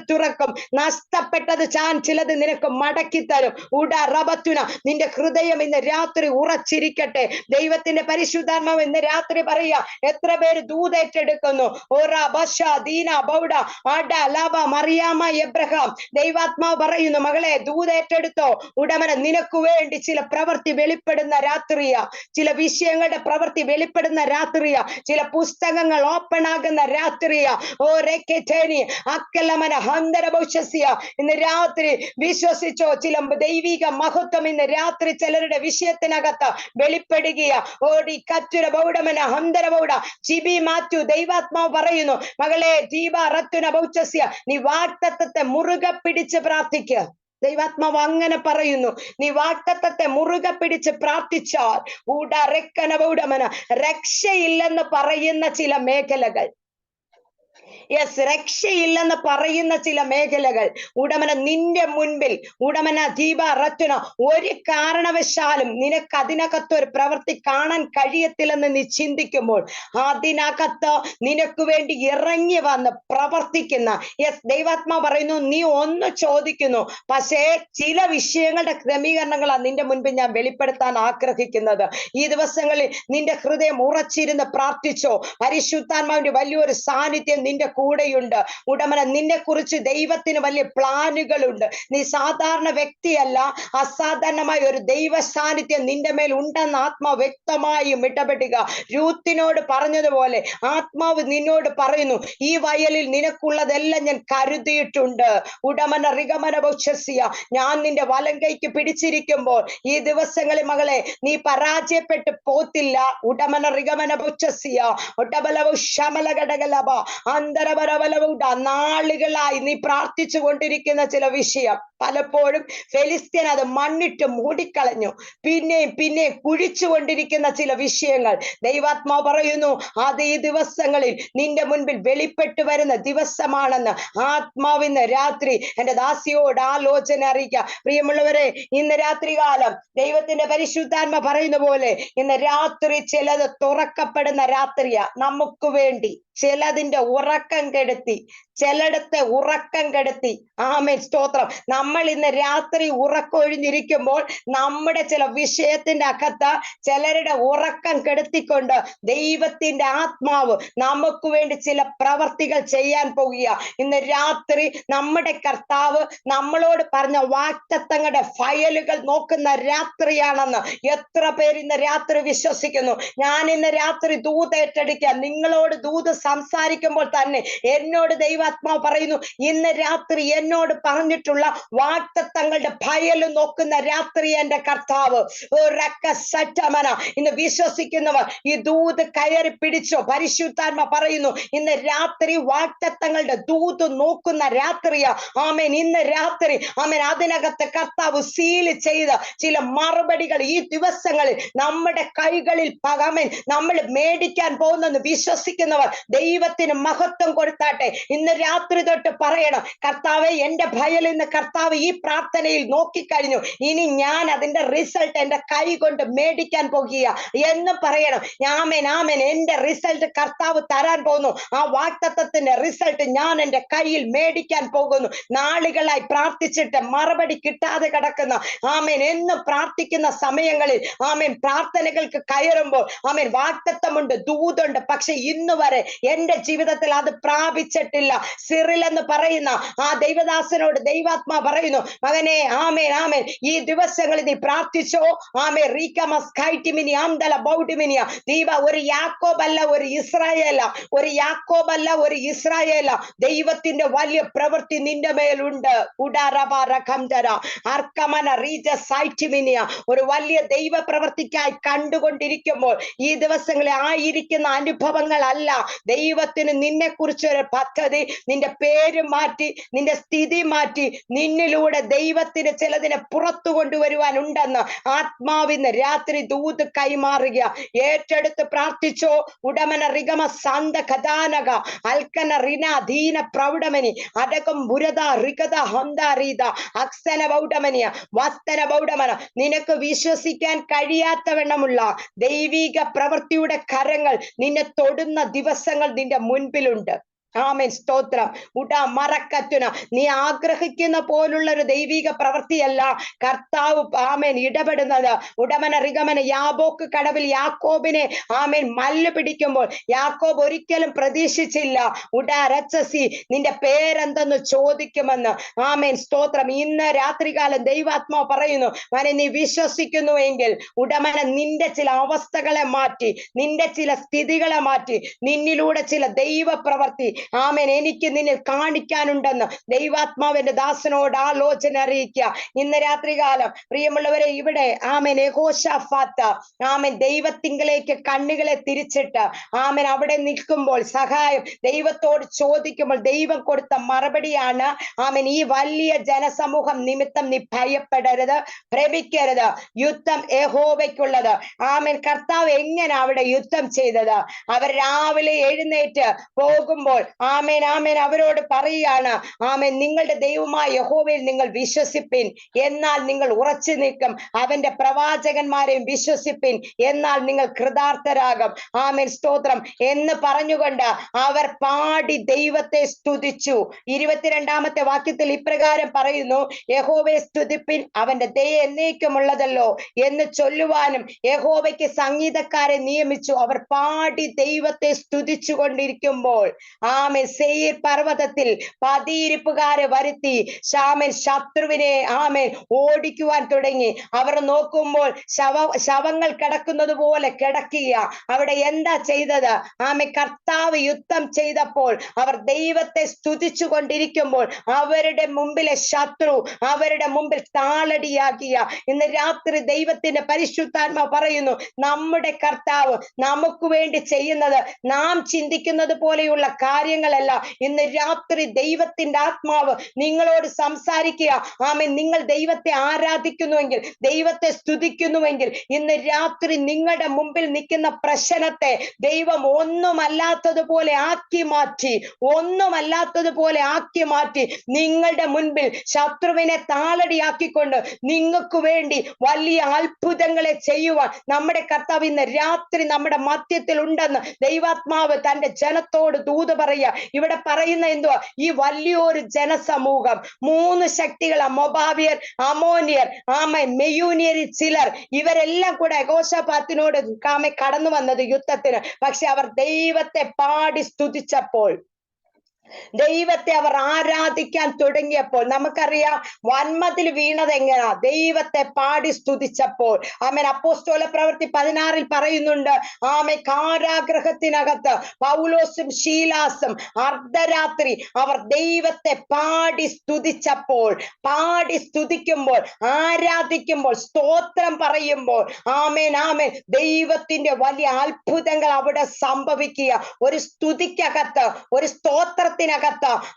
തുറക്കും. നഷ്ടപ്പെട്ടത് ഞാൻ ചിലത് നിനക്ക് മടക്കി തരും. ഉടറബത്തുന, നിന്റെ ഹൃദയം ഇന്ന് രാത്രി ഉറച്ചിരിക്കട്ടെ. ദൈവത്തിന്റെ പരിശുദ്ധാത്മാവ് ഇന്ന് രാത്രി പറയുക, എത്ര പേര് ദൂതേറ്റെടുക്കുന്നു. എബ്രഹാം ദൈവാത്മാവ് പറയുന്നു, മകളെ ദൂതേറ്റെടുത്തോ. ഉടമന നിനക്ക് വേണ്ടി ചില പ്രവൃത്തി വെളിപ്പെടുന്ന രാത്രിയാ. ചില വിഷയങ്ങളുടെ പ്രവൃത്തി വെളിപ്പെടുന്ന രാത്രിയാ. ചില പുസ്തകങ്ങൾ ഓപ്പൺ ആകുന്ന രാത്രിയാ. ഇന്ന് രാത്രി വിശ്വസിച്ചോ. ചില ദൈവിക മഹത്വം ഇന്ന് രാത്രി ചിലരുടെ വിഷയത്തിനകത്ത് വെളിപ്പെടുകയാ. ഓടി കറ്റുര ബൗഡമന ഹന്തര ബൗഡ ചിബി മാറ്റു. ദൈവാത്മാവ് പറയുന്നു, മകളെ ദീപ റത്തുന ബൗച്ചസ്യ, നീ വാഗ്ദത്തത്തെ മുറുകെ പിടിച്ച് പ്രാർത്ഥിക്കുക. ദൈവാത്മാവ് അങ്ങനെ പറയുന്നു, നീ വാഗ്ദത്തത്തെ മുറുകെ പിടിച്ച് പ്രാർത്ഥിച്ചാൽ രക്ഷയില്ലെന്ന് പറയുന്ന ചില മേഖലകൾ യെസ്, രക്ഷയില്ലെന്ന് പറയുന്ന ചില മേഖലകൾ ഉടമന നിന്റെ മുൻപിൽ ഉടമന ദീപ റത്തുന ഒരു കാരണവശാലും നിനക്ക് അതിനകത്ത് ഒരു പ്രവൃത്തി കാണാൻ കഴിയത്തില്ലെന്ന് നീ ചിന്തിക്കുമ്പോൾ അതിനകത്ത് നിനക്ക് വേണ്ടി ഇറങ്ങി വന്ന് പ്രവർത്തിക്കുന്ന യെസ്, ദൈവാത്മാ പറയുന്നു നീ ഒന്ന് ചോദിക്കുന്നു, പക്ഷേ ചില വിഷയങ്ങളുടെ ക്രമീകരണങ്ങളാണ് നിന്റെ മുൻപിൽ ഞാൻ വെളിപ്പെടുത്താൻ ആഗ്രഹിക്കുന്നത്. ഈ ദിവസങ്ങളിൽ നിന്റെ ഹൃദയം ഉറച്ചിരുന്ന് പ്രാർത്ഥിച്ചോ. പരിശുദ്ധാത്മാവിന്റെ വലിയൊരു സാന്നിധ്യം നിന്റെ കൂടെയുണ്ട്. ഉടമന നിന്നെ കുറിച്ച് ദൈവത്തിന് വലിയ പ്ലാനുകളുണ്ട്. നീ സാധാരണ വ്യക്തിയല്ല, അസാധാരണമായ ഒരു ദൈവ സാന്നിധ്യം നിന്റെ മേൽ ഉണ്ടെന്ന് ആത്മാവ് വ്യക്തമായും ഇടപെടുക. രൂത്തിനോട് പറഞ്ഞതുപോലെ ആത്മാവ് നിന്നോട് പറയുന്നു, ഈ വയലിൽ നിനക്കുള്ളതെല്ലാം ഞാൻ കരുതിയിട്ടുണ്ട്. ഉടമന റിഗമന ബൗച്ചസിയ, ഞാൻ നിന്റെ വലം കൈക്ക് പിടിച്ചിരിക്കുമ്പോൾ ഈ ദിവസങ്ങളിൽ മകളെ നീ പരാജയപ്പെട്ടു പോത്തില്ല. ഉടമന റിഗമന ബൗച്ചസിയ ഒട്ടബലവ ശമലഘടകലഭ അന്തരപരബലവുണ്ട. നാളുകളായി നീ പ്രാർത്ഥിച്ചു കൊണ്ടിരിക്കുന്ന ചില വിഷയം പലപ്പോഴും ഫെലിസ്ത്യൻ അത് മണ്ണിട്ട് മൂടിക്കളഞ്ഞു. പിന്നെ കുഴിച്ചുകൊണ്ടിരിക്കുന്ന ചില വിഷയങ്ങൾ ദൈവാത്മാവ് പറയുന്നു, അത് ഈ ദിവസങ്ങളിൽ നിന്റെ മുൻപിൽ വെളിപ്പെട്ടു വരുന്ന ദിവസമാണെന്ന് ആത്മാവിന്ന് രാത്രി എന്റെ ദാസിയോട് ആലോചന അറിയിക്കുക. പ്രിയമുള്ളവരെ, ഇന്ന് രാത്രി കാലം ദൈവത്തിന്റെ പരിശുദ്ധാത്മ പറയുന്ന പോലെ ഇന്ന് രാത്രി ചിലത് തുറക്കപ്പെടുന്ന രാത്രിയാ. നമുക്ക് വേണ്ടി ചിലതിന്റെ ഉറക്കം കെടുത്തി, ചിലടത്തെ ഉറക്കം കെടുത്തി. ആമേൻ, സ്തോത്രം. നമ്മൾ ഇന്ന് രാത്രി ഉറക്കൊഴിഞ്ഞിരിക്കുമ്പോൾ നമ്മുടെ ചില വിഷയത്തിന്റെ അകത്ത് ചിലരുടെ ഉറക്കം കെടുത്തിക്കൊണ്ട് ദൈവത്തിന്റെ ആത്മാവ് നമുക്ക് വേണ്ടി ചില പ്രവർത്തികൾ ചെയ്യാൻ പോകുക. ഇന്ന് രാത്രി നമ്മുടെ കർത്താവ് നമ്മളോട് പറഞ്ഞ വാഗ്ദത്തങ്ങളുടെ ഫയലുകൾ നോക്കുന്ന രാത്രിയാണെന്ന് എത്ര പേര് ഇന്ന് രാത്രി വിശ്വസിക്കുന്നു? ഞാൻ ഇന്ന് രാത്രി ദൂത് ഏറ്റെടുക്കുക. നിങ്ങളോട് ദൂത് സംസാരിക്കുമ്പോൾ തന്നെ എന്നോട് ദൈവാത്മാവ് പറയുന്നു, ഇന്ന് രാത്രി എന്നോട് പറഞ്ഞിട്ടുള്ള വാഗ്ദത്തങ്ങളുടെ ഫയൽ നോക്കുന്ന രാത്രി എന്റെ കർത്താവ്. ഇന്ന് വിശ്വസിക്കുന്നവർ ഈ ദൂത് കയറി പിടിച്ചോ. പരിശുദ്ധാത്മ പറയുന്നു, ഇന്ന് രാത്രി വാഗ്ദത്തങ്ങളുടെ ദൂത് നോക്കുന്ന രാത്രിയാ. ആമേൻ, ഇന്ന് രാത്രി ആമേൻ അതിനകത്ത് കർത്താവ് സീല് ചെയ്ത ചില മറുപടികൾ ഈ ദിവസങ്ങളിൽ നമ്മുടെ കൈകളിൽ ആമേൻ നമ്മൾ മേടിക്കാൻ പോകുന്നെന്ന് വിശ്വസിക്കുന്നവർ ദൈവത്തിന് മഹത്വം കൊടുത്താട്ടെ. ഇന്ന് രാത്രി തൊട്ട് പറയണം, കർത്താവെ എന്റെ ഭയൽ ഇന്ന് കർത്താവ് ഈ പ്രാർത്ഥനയിൽ നോക്കിക്കഴിഞ്ഞു, ഇനി ഞാൻ അതിന്റെ റിസൾട്ട് എന്റെ കൈ കൊണ്ട് മേടിക്കാൻ പോകുക എന്ന് പറയണം. ആമേൻ ആമേൻ, എന്റെ റിസൾട്ട് കർത്താവ് തരാൻ പോകുന്നു. ആ വാഗ്ദത്തത്തിന്റെ റിസൾട്ട് ഞാൻ എന്റെ കയ്യിൽ മേടിക്കാൻ പോകുന്നു. നാളുകളായി പ്രാർത്ഥിച്ചിട്ട് മറുപടി കിട്ടാതെ കിടക്കുന്ന ആമേൻ എന്നും പ്രാർത്ഥിക്കുന്ന സമയങ്ങളിൽ ആമേൻ പ്രാർത്ഥനകൾക്ക് കയറുമ്പോൾ ആമേൻ വാഗ്ദത്തമുണ്ട്, ദൂതുണ്ട്, പക്ഷെ ഇന്ന് വരെ എന്റെ ജീവിതത്തിൽ അത് പ്രാപിച്ചിട്ടില്ല. സിറിൽ എന്ന് പറയുന്ന ആ ദൈവദാസനോട് ദൈവാത്മാ പറയുന്നു, മകനെ ആമേൻ ആമേൻ ഈ ദിവസങ്ങളിൽ നീ പ്രാർത്ഥിച്ചോ. ആമേ റീകമസ്കൈറ്റിമിനി ആംദല ബൗഡിമിനിയ ദീപ ഒരു യാക്കോബല്ല ഒരു ഇസ്രായേല, ഒരു യാക്കോബല്ല ഒരു ഇസ്രായേല. ദൈവത്തിന്റെ വലിയ പ്രവൃത്തി നിന്റെ മേലുണ്ട്. ഒരു വലിയ ദൈവ പ്രവൃത്തിക്കായി കണ്ടുകൊണ്ടിരിക്കുമ്പോൾ ഈ ദിവസങ്ങളിൽ ആയിരിക്കുന്ന അനുഭവങ്ങളല്ല, ദൈവത്തിന് നിന്നെ കുറിച്ച് ഒരു പദ്ധതി, നിന്റെ പേര് മാറ്റി, നിന്റെ സ്ഥിതി മാറ്റി, നിന്നിലൂടെ ദൈവത്തിന് ചിലതിനെ പുറത്തു കൊണ്ടുവരുവാനുണ്ടെന്ന് ആത്മാവിന്ന് രാത്രി ദൂത് കൈമാറുക. ഏറ്റെടുത്ത് പ്രാർത്ഥിച്ചോ. ഉടമന റിഗമ സന്ത കഥാനക അൽക്കന റിന ധീന പ്രൗഢമനി അടകം ബുരത റിഗത ഹന്താരീത അക്സന ബൗഡമനിയ വസ്തന ബൗഡമന. നിനക്ക് വിശ്വസിക്കാൻ കഴിയാത്തവണ്ണമുള്ള ദൈവിക പ്രവൃത്തിയുടെ കരങ്ങൾ നിന്നെ തൊടുന്ന ദിവസങ്ങൾ നിന്റെ മുൻപിലുണ്ട്. ആമേൻ, സ്തോത്രം. മറക്കറ്റുന നീ ആഗ്രഹിക്കുന്ന പോലുള്ള ഒരു ദൈവിക പ്രവൃത്തിയല്ല കർത്താവ് ആമേൻ ഇടപെടുന്നത്. ഉടമന റിഗമന യാബോക്ക് കടവിൽ യാക്കോബിനെ ആമേൻ മല്ല് പിടിക്കുമ്പോൾ യാക്കോബ് ഒരിക്കലും പ്രതീക്ഷിച്ചില്ല ഉടരച്ചസി നിന്റെ പേരെന്തെന്ന് ചോദിക്കുമെന്ന്. ആമേൻ, സ്തോത്രം. ഇന്ന് രാത്രികാലം ദൈവാത്മാവ് പറയുന്നു, മനെ നീ വിശ്വസിക്കുന്നുവെങ്കിൽ ഉടമന നിന്റെ ചില അവസ്ഥകളെ മാറ്റി, നിന്റെ ചില സ്ഥിതികളെ മാറ്റി, നിന്നിലൂടെ ചില ദൈവ പ്രവൃത്തി ആമേൻ എനിക്ക് നിന്നിൽ കാണിക്കാനുണ്ടെന്ന് ദൈവാത്മാവിന്റെ ദാസനോട് ആലോചന അറിയിക്കുക. ഇന്ന് രാത്രികാലം പ്രിയമുള്ളവരെ, ഇവിടെ ആമേൻ യഹോശാഫാത്ത് ആമേൻ ദൈവത്തിങ്കലേക്ക് കണ്ണുകളെ തിരിച്ചിട്ട് ആമേൻ അവിടെ നിൽക്കുമ്പോൾ സഹായം ദൈവത്തോട് ചോദിക്കുമ്പോൾ ദൈവം കൊടുത്ത മറുപടിയാണ്, ആമേൻ ഈ വലിയ ജനസമൂഹം നിമിത്തം നീ ഭയപ്പെടരുത്, ഭ്രമിക്കരുത്, യുദ്ധം യഹോവയ്ക്കുള്ളത്. ആമേൻ. കർത്താവ് എങ്ങനെ അവിടെ യുദ്ധം ചെയ്തത്? അവർ രാവിലെ എഴുന്നേറ്റ് പോകുമ്പോൾ ആമേൻ ആമേൻ അവരോട് പറയുകയാണ്, ആമേൻ നിങ്ങളുടെ ദൈവമായ യഹോവയിൽ നിങ്ങൾ വിശ്വസിപ്പിൻ, എന്നാൽ നിങ്ങൾ ഉറച്ചു നിൽക്കും. അവന്റെ പ്രവാചകന്മാരെയും വിശ്വസിപ്പിൻ, എന്നാൽ നിങ്ങൾ കൃതാർത്ഥരാകും. ആമേൻ സ്തോത്രം എന്ന് പറഞ്ഞുകൊണ്ട് അവർ പാടി ദൈവത്തെ സ്തുതിച്ചു. 22-ാമത്തെ വാക്യത്തിൽ ഇപ്രകാരം പറയുന്നു, യഹോവയെ സ്തുതിപ്പിൻ, അവന്റെ ദയ എന്നേക്കുമുള്ളതല്ലോ എന്ന് ചൊല്ലുവാനും യഹോവയ്ക്ക് സംഗീതക്കാരെ നിയമിച്ചു. അവർ പാടി ദൈവത്തെ സ്തുതിച്ചു കൊണ്ടിരിക്കുമ്പോൾ ആമേൻ സെയീർ പർവ്വതത്തിൽ പതിയിരിപ്പുകാരെ വരുത്തി ആമേൻ ശത്രുവിനെ ആമേൻ ഓടിക്കുവാൻ തുടങ്ങി. അവർ നോക്കുമ്പോൾ ശവങ്ങൾ കിടക്കുന്നത് പോലെ കിടക്കുക. അവിടെ എന്താ ചെയ്തത്? ആമേൻ കർത്താവ് യുദ്ധം ചെയ്തപ്പോൾ അവർ ദൈവത്തെ സ്തുതിച്ചു കൊണ്ടിരിക്കുമ്പോൾ അവരുടെ മുമ്പിലെ ശത്രു അവരുടെ മുമ്പിൽ താളടിയാക്കിയ. ഇന്ന് രാത്രി ദൈവത്തിന്റെ പരിശുദ്ധാത്മാ പറയുന്നു, നമ്മുടെ കർത്താവ് നമുക്ക് വേണ്ടി ചെയ്യുന്നത് നാം ചിന്തിക്കുന്നത് പോലെയുള്ള കാര്യങ്ങളല്ല. ഇന്ന് രാത്രി ദൈവത്തിന്റെ ആത്മാവ് നിങ്ങളോട് സംസാരിക്കുക. ആമേൻ നിങ്ങൾ ദൈവത്തെ ആരാധിക്കുന്നുവെങ്കിൽ, ദൈവത്തെ സ്തുതിക്കുന്നുവെങ്കിൽ, ഇന്ന് രാത്രി നിങ്ങളുടെ മുമ്പിൽ നിൽക്കുന്ന പ്രശ്നത്തെ ദൈവം ഒന്നുമല്ലാത്തതുപോലെ ആക്കി മാറ്റി, ഒന്നുമല്ലാത്തതുപോലെ ആക്കി മാറ്റി നിങ്ങളുടെ മുൻപിൽ ശത്രുവിനെ താളടിയാക്കിക്കൊണ്ട് നിങ്ങൾക്ക് വേണ്ടി വലിയ അത്ഭുതങ്ങളെ ചെയ്യുവാൻ നമ്മുടെ കർത്താവ് ഇന്ന് രാത്രി നമ്മുടെ മധ്യത്തിൽ ഉണ്ടെന്ന് ദൈവാത്മാവ് തന്റെ ജനത്തോട് ദൂത് പറയുക. ഇവിടെ പറയുന്ന എന്തുവാ? ഈ വലിയൊരു ജനസമൂഹം, 3 ശക്തികൾ, മൊബാബിയർ, അമോനിയർ, ആമേൻ മെയൂനിയരിൽ ചിലർ, ഇവരെല്ലാം കൂടെ യഹോശാഫാത്തിനോട് കടന്നു വന്നത് യുദ്ധത്തിന്. പക്ഷെ അവർ ദൈവത്തെ പാടി സ്തുതിച്ചപ്പോൾ, ദൈവത്തെ അവർ ആരാധിക്കാൻ തുടങ്ങിയപ്പോൾ, നമുക്കറിയാം വന്മതിൽ വീണത് എങ്ങനെയാ? ദൈവത്തെ പാടി സ്തുതിച്ചപ്പോൾ. ആമേൻ അപ്പോസ്തല പ്രവൃത്തി 16 പറയുന്നുണ്ട്, ആമേൻ കാരാഗ്രഹത്തിനകത്ത് പൗലോസും ശീലാസും അർദ്ധരാത്രി അവർ ദൈവത്തെ പാടി സ്തുതിച്ചപ്പോൾ, പാടി സ്തുതിക്കുമ്പോൾ, ആരാധിക്കുമ്പോൾ, സ്തോത്രം പറയുമ്പോൾ, ആമേൻ ആമേൻ ദൈവത്തിന്റെ വലിയ അത്ഭുതങ്ങൾ അവിടെ സംഭവിക്കുക. ഒരു സ്തുതിക്കകത്ത്, ഒരു സ്തോത്രത്തിനകത്ത്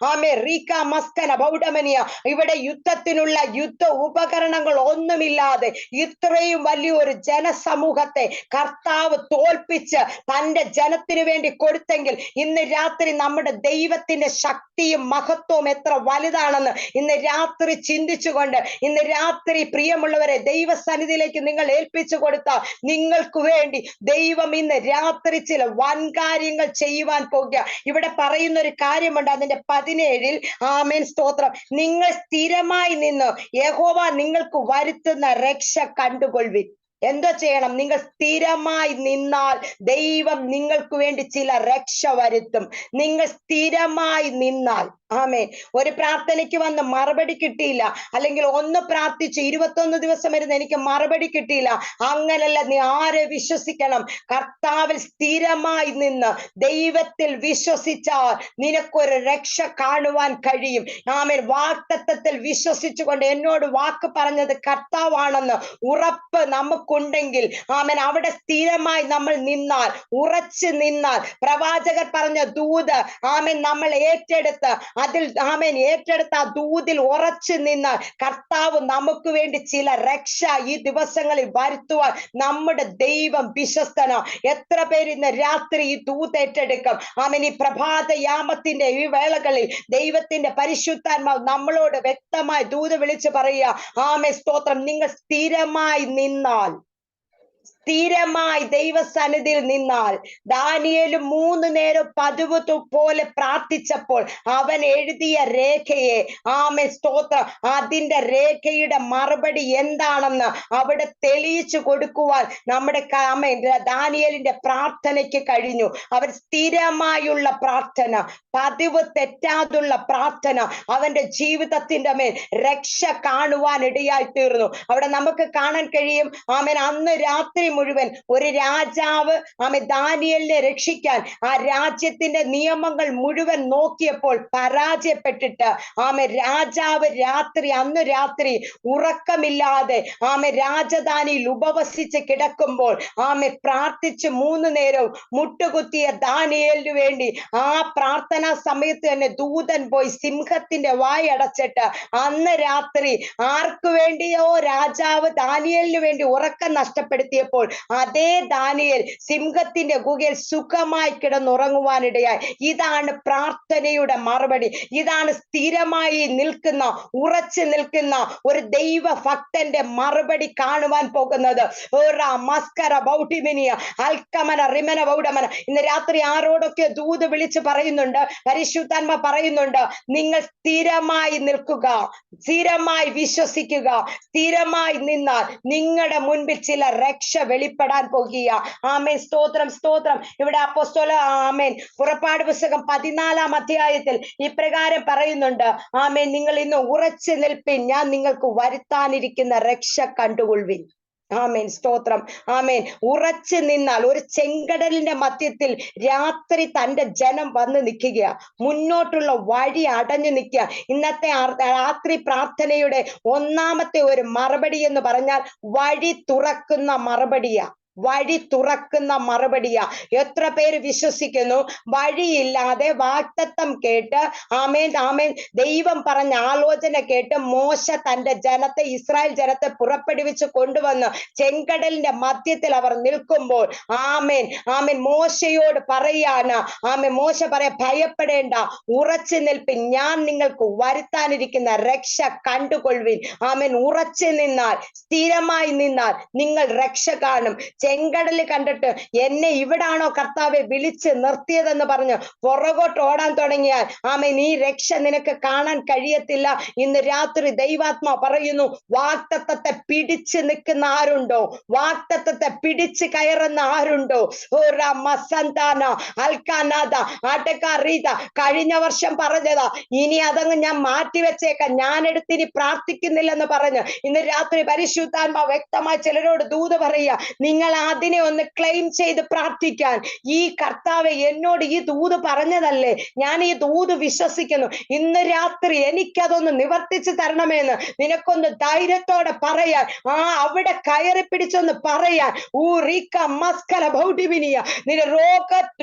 ആമേ റീക മസ്കന ബൗഡമനിയ ഇവിടെ യുദ്ധത്തിനുള്ള യുദ്ധ ഉപകരണങ്ങൾ ഒന്നുമില്ലാതെ ഇത്രയും വലിയൊരു ജനസമൂഹത്തെ കർത്താവ് തോൽപ്പിച്ച് തന്റെ ജനത്തിനു വേണ്ടി കൊടുത്തെങ്കിൽ, ഇന്ന് രാത്രി നമ്മുടെ ദൈവത്തിന്റെ ശക്തിയും മഹത്വവും എത്ര വലുതാണെന്ന് ഇന്ന് രാത്രി ചിന്തിച്ചുകൊണ്ട്, ഇന്ന് രാത്രി പ്രിയമുള്ളവരെ ദൈവസന്നിധിയിലേക്ക് നിങ്ങൾ ഏൽപ്പിച്ചു കൊടുത്താൽ നിങ്ങൾക്ക് വേണ്ടി ദൈവം ഇന്ന് രാത്രി ചില വൻകാര്യങ്ങൾ ചെയ്യുവാൻ പോകുക. ഇവിടെ പറയുന്ന ഒരു കാര്യമുണ്ട്, അതിന്റെ 17 ആമേൻ സ്തോത്രം, നിങ്ങൾ സ്ഥിരമായി നിന്ന് യഹോവ നിങ്ങൾക്ക് വരുത്തുന്ന രക്ഷ കണ്ടുകൊള്ളുവിൻ. എന്തോ ചെയ്യണം? നിങ്ങൾ സ്ഥിരമായി നിന്നാൽ ദൈവം നിങ്ങൾക്ക് വേണ്ടി ചില രക്ഷ വരുത്തും. നിങ്ങൾ സ്ഥിരമായി നിന്നാൽ. ആമേൻ. ഒരു പ്രാർത്ഥനയ്ക്ക് വന്ന് മറുപടി കിട്ടിയില്ല, അല്ലെങ്കിൽ ഒന്ന് പ്രാർത്ഥിച്ചു 21 ദിവസം വരുന്ന എനിക്ക് മറുപടി കിട്ടിയില്ല, അങ്ങനല്ല. നീ ആരെ വിശ്വസിക്കണം? കർത്താവിൽ സ്ഥിരമായി നിന്ന് ദൈവത്തിൽ വിശ്വസിച്ചാൽ നിനക്കൊരു രക്ഷ കാണുവാൻ കഴിയും. ആമേൻ. വാഗ്ദത്തത്തിൽ വിശ്വസിച്ചുകൊണ്ട് എന്നോട് വാക്ക് പറഞ്ഞത് കർത്താവാണെന്ന് ഉറപ്പ് നമുക്കുണ്ടെങ്കിൽ, ആമേൻ, അവിടെ സ്ഥിരമായി നമ്മൾ നിന്നാൽ, ഉറച്ചു നിന്നാൽ, പ്രവാചകർ പറഞ്ഞ ദൂത് ആമേൻ നമ്മൾ ഏറ്റെടുത്ത് അതിൽ ആമേൻ ഏറ്റെടുത്ത ആ ദൂതിൽ ഉറച്ചു നിന്നാൽ കർത്താവ് നമുക്ക് വേണ്ടി ചില രക്ഷ ഈ ദിവസങ്ങളിൽ വരുത്തുവാൻ നമ്മുടെ ദൈവം വിശ്വസ്തനാ. എത്ര പേര് ഇന്ന് രാത്രി ഈ ദൂത് ഏറ്റെടുക്കും? ആമേൻ. ഈ പ്രഭാത യാമത്തിന്റെ ഈ വേളകളിൽ ദൈവത്തിന്റെ പരിശുദ്ധാത്മാവ് നമ്മളോട് വ്യക്തമായി ദൂത് വിളിച്ച് പറയുക, ആമേൻ സ്തോത്രം, നിങ്ങൾ സ്ഥിരമായി നിന്നാൽ, സ്ഥിരമായി ദൈവസന്നിധിയിൽ നിന്നാൽ. ദാനിയേലും 3 നേരം പതിവ് പോലെ പ്രാർത്ഥിച്ചപ്പോൾ അവൻ എഴുതിയ രേഖയെ, ആമേൻ സ്തോത്രം, അതിന്റെ രേഖയുടെ മറുപടി എന്താണെന്ന് അവിടെ തെളിയിച്ചു കൊടുക്കുവാൻ നമ്മുടെ ആമേൻ ദാനിയേലിന്റെ പ്രാർത്ഥനയ്ക്ക് കഴിഞ്ഞു. അവർ സ്ഥിരമായുള്ള പ്രാർത്ഥന, പതിവ് തെറ്റാതുള്ള പ്രാർത്ഥന അവന്റെ ജീവിതത്തിന്റെ മേൽ രക്ഷ കാണുവാൻ ഇടയായി തീർന്നു. അവിടെ നമുക്ക് കാണാൻ കഴിയും, ആമേൻ, അന്ന് രാത്രി മുഴുവൻ ഒരു രാജാവ് ആമേൻ ദാനിയേലിനെ രക്ഷിക്കാൻ ആ രാജ്യത്തിന്റെ നിയമങ്ങൾ മുഴുവൻ നോക്കിയപ്പോൾ പരാജയപ്പെട്ടിട്ട് ആമേൻ രാജാവ് അന്ന് രാത്രി ഉറക്കമില്ലാതെ ആമേൻ രാജധാനിയിൽ ഉപവസിച്ച് കിടക്കുമ്പോൾ ആമേൻ പ്രാർത്ഥിച്ച് 3 നേരവും മുട്ടുകുത്തിയ ദാനിയേലിനു വേണ്ടി ആ പ്രാർത്ഥനാ സമയത്ത് തന്നെ ദൂതൻ പോയി സിംഹത്തിന്റെ വായടച്ചിട്ട് അന്ന് രാത്രി ആർക്കു വേണ്ടിയോ രാജാവ് ദാനിയേലിനു വേണ്ടി ഉറക്കം നഷ്ടപ്പെടുത്തിയപ്പോൾ പറയുമ്പോൾ അതേ ദാനിയേൽ സിംഹത്തിന്റെ ഗുഹയിൽ സുഖമായി കിടന്നുറങ്ങുവാനിടയായി. ഇതാണ് പ്രാർത്ഥനയുടെ മറുപടി. ഇതാണ് സ്ഥിരമായി നിൽക്കുന്ന, ഉറച്ചു നിൽക്കുന്ന ഒരു ദൈവ ഭക്തന്റെ മറുപടി കാണുവാൻ പോകുന്നത്. ഇന്ന് രാത്രി ആരോടൊക്കെ ദൂത് വിളിച്ച് പറയുന്നുണ്ട്, പരിശുദ്ധാത്മ പറയുന്നുണ്ട്, നിങ്ങൾ സ്ഥിരമായി നിൽക്കുക, സ്ഥിരമായി വിശ്വസിക്കുക. സ്ഥിരമായി നിന്നാൽ നിങ്ങളുടെ മുൻപിൽ ചില രക്ഷ വെളിപ്പെടാൻ പോകുക. ആമേൻ, സ്തോത്രം, സ്തോത്രം. ഇവിടെ അപ്പോസ്തലൻ ആമേൻ പുറപ്പാട് പുസ്തകം 14-ാം അധ്യായത്തിൽ ഇപ്രകാരം പറയുന്നുണ്ട്, ആമേൻ, നിങ്ങൾ ഇന്ന് ഉറച്ചു നിൽപ്പിൻ, ഞാൻ നിങ്ങൾക്ക് വരുത്താനിരിക്കുന്ന രക്ഷ കണ്ടുകൊള്ളുവിൻ. ആമേൻ, സ്തോത്രം. ആമേൻ. ഉറച്ചു നിന്നാൽ ഒരു ചെങ്കടലിന്റെ മധ്യത്തിൽ രാത്രി തന്റെ ജനം വന്ന് നിൽക്കുക, മുന്നോട്ടുള്ള വഴി അടഞ്ഞു നിൽക്കുക. ഇന്നത്തെ രാത്രി പ്രാർത്ഥനയുടെ ഒന്നാമത്തെ ഒരു മറുപടി എന്ന് പറഞ്ഞാൽ വഴി തുറക്കുന്ന മറുപടിയാ. വഴി തുറക്കുന്ന മറുപടിയാ. എത്ര പേര് വിശ്വസിക്കുന്നു? വഴിയില്ലാതെ വാഗ്ദത്തം കേട്ട്, ആമേൻ ആമേൻ, ദൈവം പറഞ്ഞ ആലോചന കേട്ട് മോശ തന്റെ ജനത്തെ, ഇസ്രായേൽ ജനത്തെ പുറപ്പെടുവിച്ച് കൊണ്ടുവന്ന് ചെങ്കടലിന്റെ മധ്യത്തിൽ അവർ നിൽക്കുമ്പോൾ ആമേൻ ആമേൻ മോശയോട് പറയാണ്, ആമേൻ, മോശ പറയാ, ഭയപ്പെടേണ്ട, ഉറച്ചു നിൽപ്പിൻ, ഞാൻ നിങ്ങൾക്ക് വരുത്താനിരിക്കുന്ന രക്ഷ കണ്ടുകൊള്ളുവിൻ. ആമേൻ. ഉറച്ചു നിന്നാൽ, സ്ഥിരമായി നിന്നാൽ നിങ്ങൾ രക്ഷ കാണും. ചെങ്കടല് കണ്ടിട്ട് എന്നെ ഇവിടാണോ കർത്താവെ വിളിച്ച് നിർത്തിയതെന്ന് പറഞ്ഞ് പുറകോട്ട് ഓടാൻ തുടങ്ങിയാൽ ആമേൻ, ഈ രക്ഷ നിനക്ക് കാണാൻ കഴിയത്തില്ല. ഇന്ന് രാത്രി ദൈവാത്മാ പറയുന്നു, വാഗ്ദത്തത്തെ പിടിച്ച് നിൽക്കുന്ന ആരുണ്ടോ? വാഗ്ദത്തത്തെ പിടിച്ച് കയറുന്ന ആരുണ്ടോ? കഴിഞ്ഞ വർഷം പറഞ്ഞതാ, ഇനി അതങ്ങ് ഞാൻ മാറ്റിവെച്ചേക്കാം, ഞാൻ എടുത്തിനി പ്രാർത്ഥിക്കുന്നില്ലെന്ന് പറഞ്ഞ് ഇന്ന് രാത്രി പരിശുദ്ധാത്മാ വ്യക്തമായി ചിലരോട് ദൂത് പറയുക, നിങ്ങൾ അതിനെ ഒന്ന് ക്ലെയിം ചെയ്ത് പ്രാർത്ഥിക്കാൻ. ഈ കർത്താവ് എന്നോട് ഈ ദൂത് പറഞ്ഞതല്ലേ, ഞാൻ ഈ ദൂത് വിശ്വസിക്കുന്നു, ഇന്ന് രാത്രി എനിക്കതൊന്ന് നിവർത്തിച്ച് തരണമെന്ന് നിനക്കൊന്ന് ധൈര്യത്തോടെ പറയാൻ, അവിടെ കയറി പിടിച്ചൊന്ന് പറയാൻ. നിന്റെ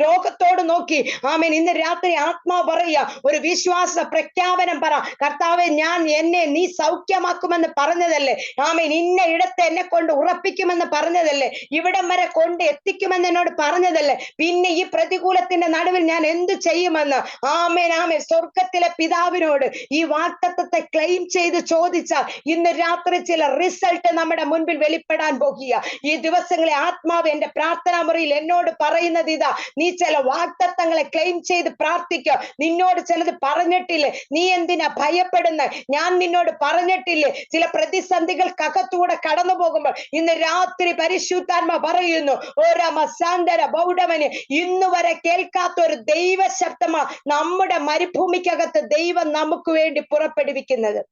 രോഗത്തോട് നോക്കി ആമേൻ ഇന്ന് രാത്രി ആത്മാവ് പറയുക, ഒരു വിശ്വാസ പ്രഖ്യാപനം പറ, കർത്താവെ, ഞാൻ എന്നെ നീ സൗഖ്യമാക്കുമെന്ന് പറഞ്ഞതല്ലേ, ആമേൻ, ഇന്ന ഇടത്തെ എന്നെ കൊണ്ട് ഉറപ്പിക്കുമെന്ന് പറഞ്ഞതല്ലേ, ഇവിടം വരെ കൊണ്ട് എത്തിക്കുമെന്ന് എന്നോട് പറഞ്ഞതല്ലേ, പിന്നെ ഈ പ്രതികൂലത്തിന്റെ നടുവിൽ ഞാൻ എന്ത് ചെയ്യുമെന്ന് ആമേൻ ആമേൻ സ്വർഗത്തിലെ പിതാവിനോട് ഈ വാഗ്ദത്തത്തെ ക്ലെയിം ചെയ്ത് ചോദിച്ചാൽ ഇന്ന് രാത്രി ചില റിസൾട്ട് നമ്മുടെ മുൻപിൽ വെളിപ്പെടാൻ പോകുക. ഈ ദിവസങ്ങളെ ആത്മാവ് എന്റെ പ്രാർത്ഥനാ മുറിയിൽ എന്നോട് പറയുന്നത് ഇതാ, നീ ചില വാഗ്ദത്തങ്ങളെ ക്ലെയിം ചെയ്ത് പ്രാർത്ഥിക്കുക. നിന്നോട് ചിലത് പറഞ്ഞിട്ടില്ലേ, നീ എന്തിനാ ഭയപ്പെടുന്നത്? ഞാൻ നിന്നോട് പറഞ്ഞിട്ടില്ലേ? ചില പ്രതിസന്ധികൾക്കകത്തൂടെ കടന്നു പോകുമ്പോൾ ഇന്ന് രാത്രി പരിശുദ്ധാത്മ പറയുന്നു, ഓരോ മസാന്തര ബൗഡമന് ഇന്നു വരെ കേൾക്കാത്ത ഒരു ദൈവ ശബ്ദമാ നമ്മുടെ മരുഭൂമിക്കകത്ത് ദൈവം നമുക്ക് വേണ്ടി പുറപ്പെടുവിക്കുന്നത്.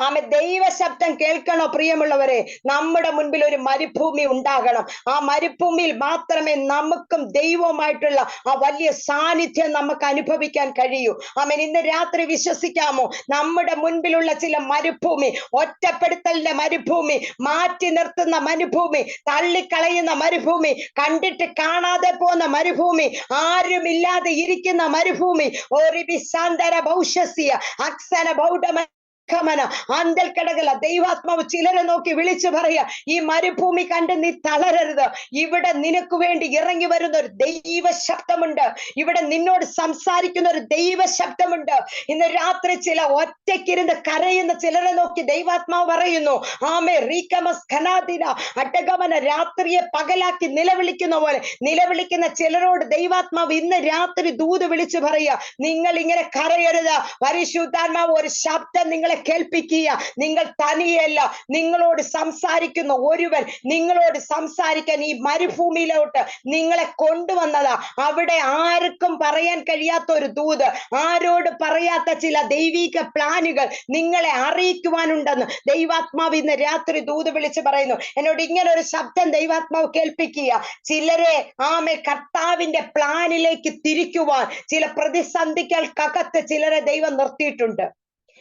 ആമേ, ദൈവ ശബ്ദം കേൾക്കണോ പ്രിയമുള്ളവരെ? നമ്മുടെ മുൻപിൽ ഒരു മരുഭൂമി ഉണ്ടാകണം. ആ മരുഭൂമിയിൽ മാത്രമേ നമുക്കും ദൈവവുമായിട്ടുള്ള ആ വലിയ സാന്നിധ്യം നമുക്ക് അനുഭവിക്കാൻ കഴിയൂ. ആമേൻ. ഇന്ന് രാത്രി വിശ്വസിക്കാമോ? നമ്മുടെ മുൻപിലുള്ള ചില മരുഭൂമി, ഒറ്റപ്പെടുത്തലിന്റെ മരുഭൂമി, മാറ്റി നിർത്തുന്ന മരുഭൂമി, തള്ളിക്കളയുന്ന മരുഭൂമി, കണ്ടിട്ട് കാണാതെ പോകുന്ന മരുഭൂമി, ആരുമില്ലാതെ ഇരിക്കുന്ന മരുഭൂമി, ഒരു വിസാന്തര ഭൗഷ്യസിയ അക്സന ബൗഡമ അന്തൽക്കടകല ദൈവാത്മാവ് ചിലരെ നോക്കി വിളിച്ചു പറയാ, ഈ മരുഭൂമി കണ്ട് നീ തളരരുത്. ഇവിടെ നിനക്ക് വേണ്ടി ഇറങ്ങി വരുന്ന ഒരു ദൈവ ശബ്ദമുണ്ട്. ഇവിടെ നിന്നോട് സംസാരിക്കുന്ന ഒരു ദൈവ ശബ്ദമുണ്ട്. ഇന്ന് രാത്രി ചില ഒറ്റയ്ക്കിരുന്ന് കരയുന്ന ചിലരെ നോക്കി ദൈവാത്മാവ് പറയുന്നു, ആമേ റീകമസ് ഖനാദിന അട്ടഗമന, രാത്രിയെ പകലാക്കി നിലവിളിക്കുന്ന പോലെ നിലവിളിക്കുന്ന ചിലരോട് ദൈവാത്മാവ് ഇന്ന് രാത്രി ദൂത് വിളിച്ചു പറയുക, നിങ്ങൾ ഇങ്ങനെ കരയരുത്. പരിശുദ്ധാത്മാവ് ഒരു ശബ്ദം നിങ്ങളെ കേൾപ്പിക്കുക. നിങ്ങൾ തനിയല്ല, നിങ്ങളോട് സംസാരിക്കുന്ന ഒരുവൻ നിങ്ങളോട് സംസാരിക്കാൻ ഈ മരുഭൂമിയിലോട്ട് നിങ്ങളെ കൊണ്ടുവന്നതാ. അവിടെ ആർക്കും പറയാൻ കഴിയാത്ത ഒരു ദൂത്, ആരോട് പറയാത്ത ചില ദൈവിക പ്ലാനുകൾ നിങ്ങളെ അറിയിക്കുവാനുണ്ടെന്ന് ദൈവാത്മാവ് ഇന്ന് രാത്രി ദൂത് വിളിച്ച് പറയുന്നു. എന്നോട് ഇങ്ങനെ ഒരു ശബ്ദം ദൈവാത്മാവ് കേൾപ്പിക്കുക, ചിലരെ ആമേ കർത്താവിന്റെ പ്ലാനിലേക്ക് തിരിക്കുവാൻ ചില പ്രതിസന്ധികൾക്കകത്ത് ചിലരെ ദൈവം നിർത്തിയിട്ടുണ്ട്.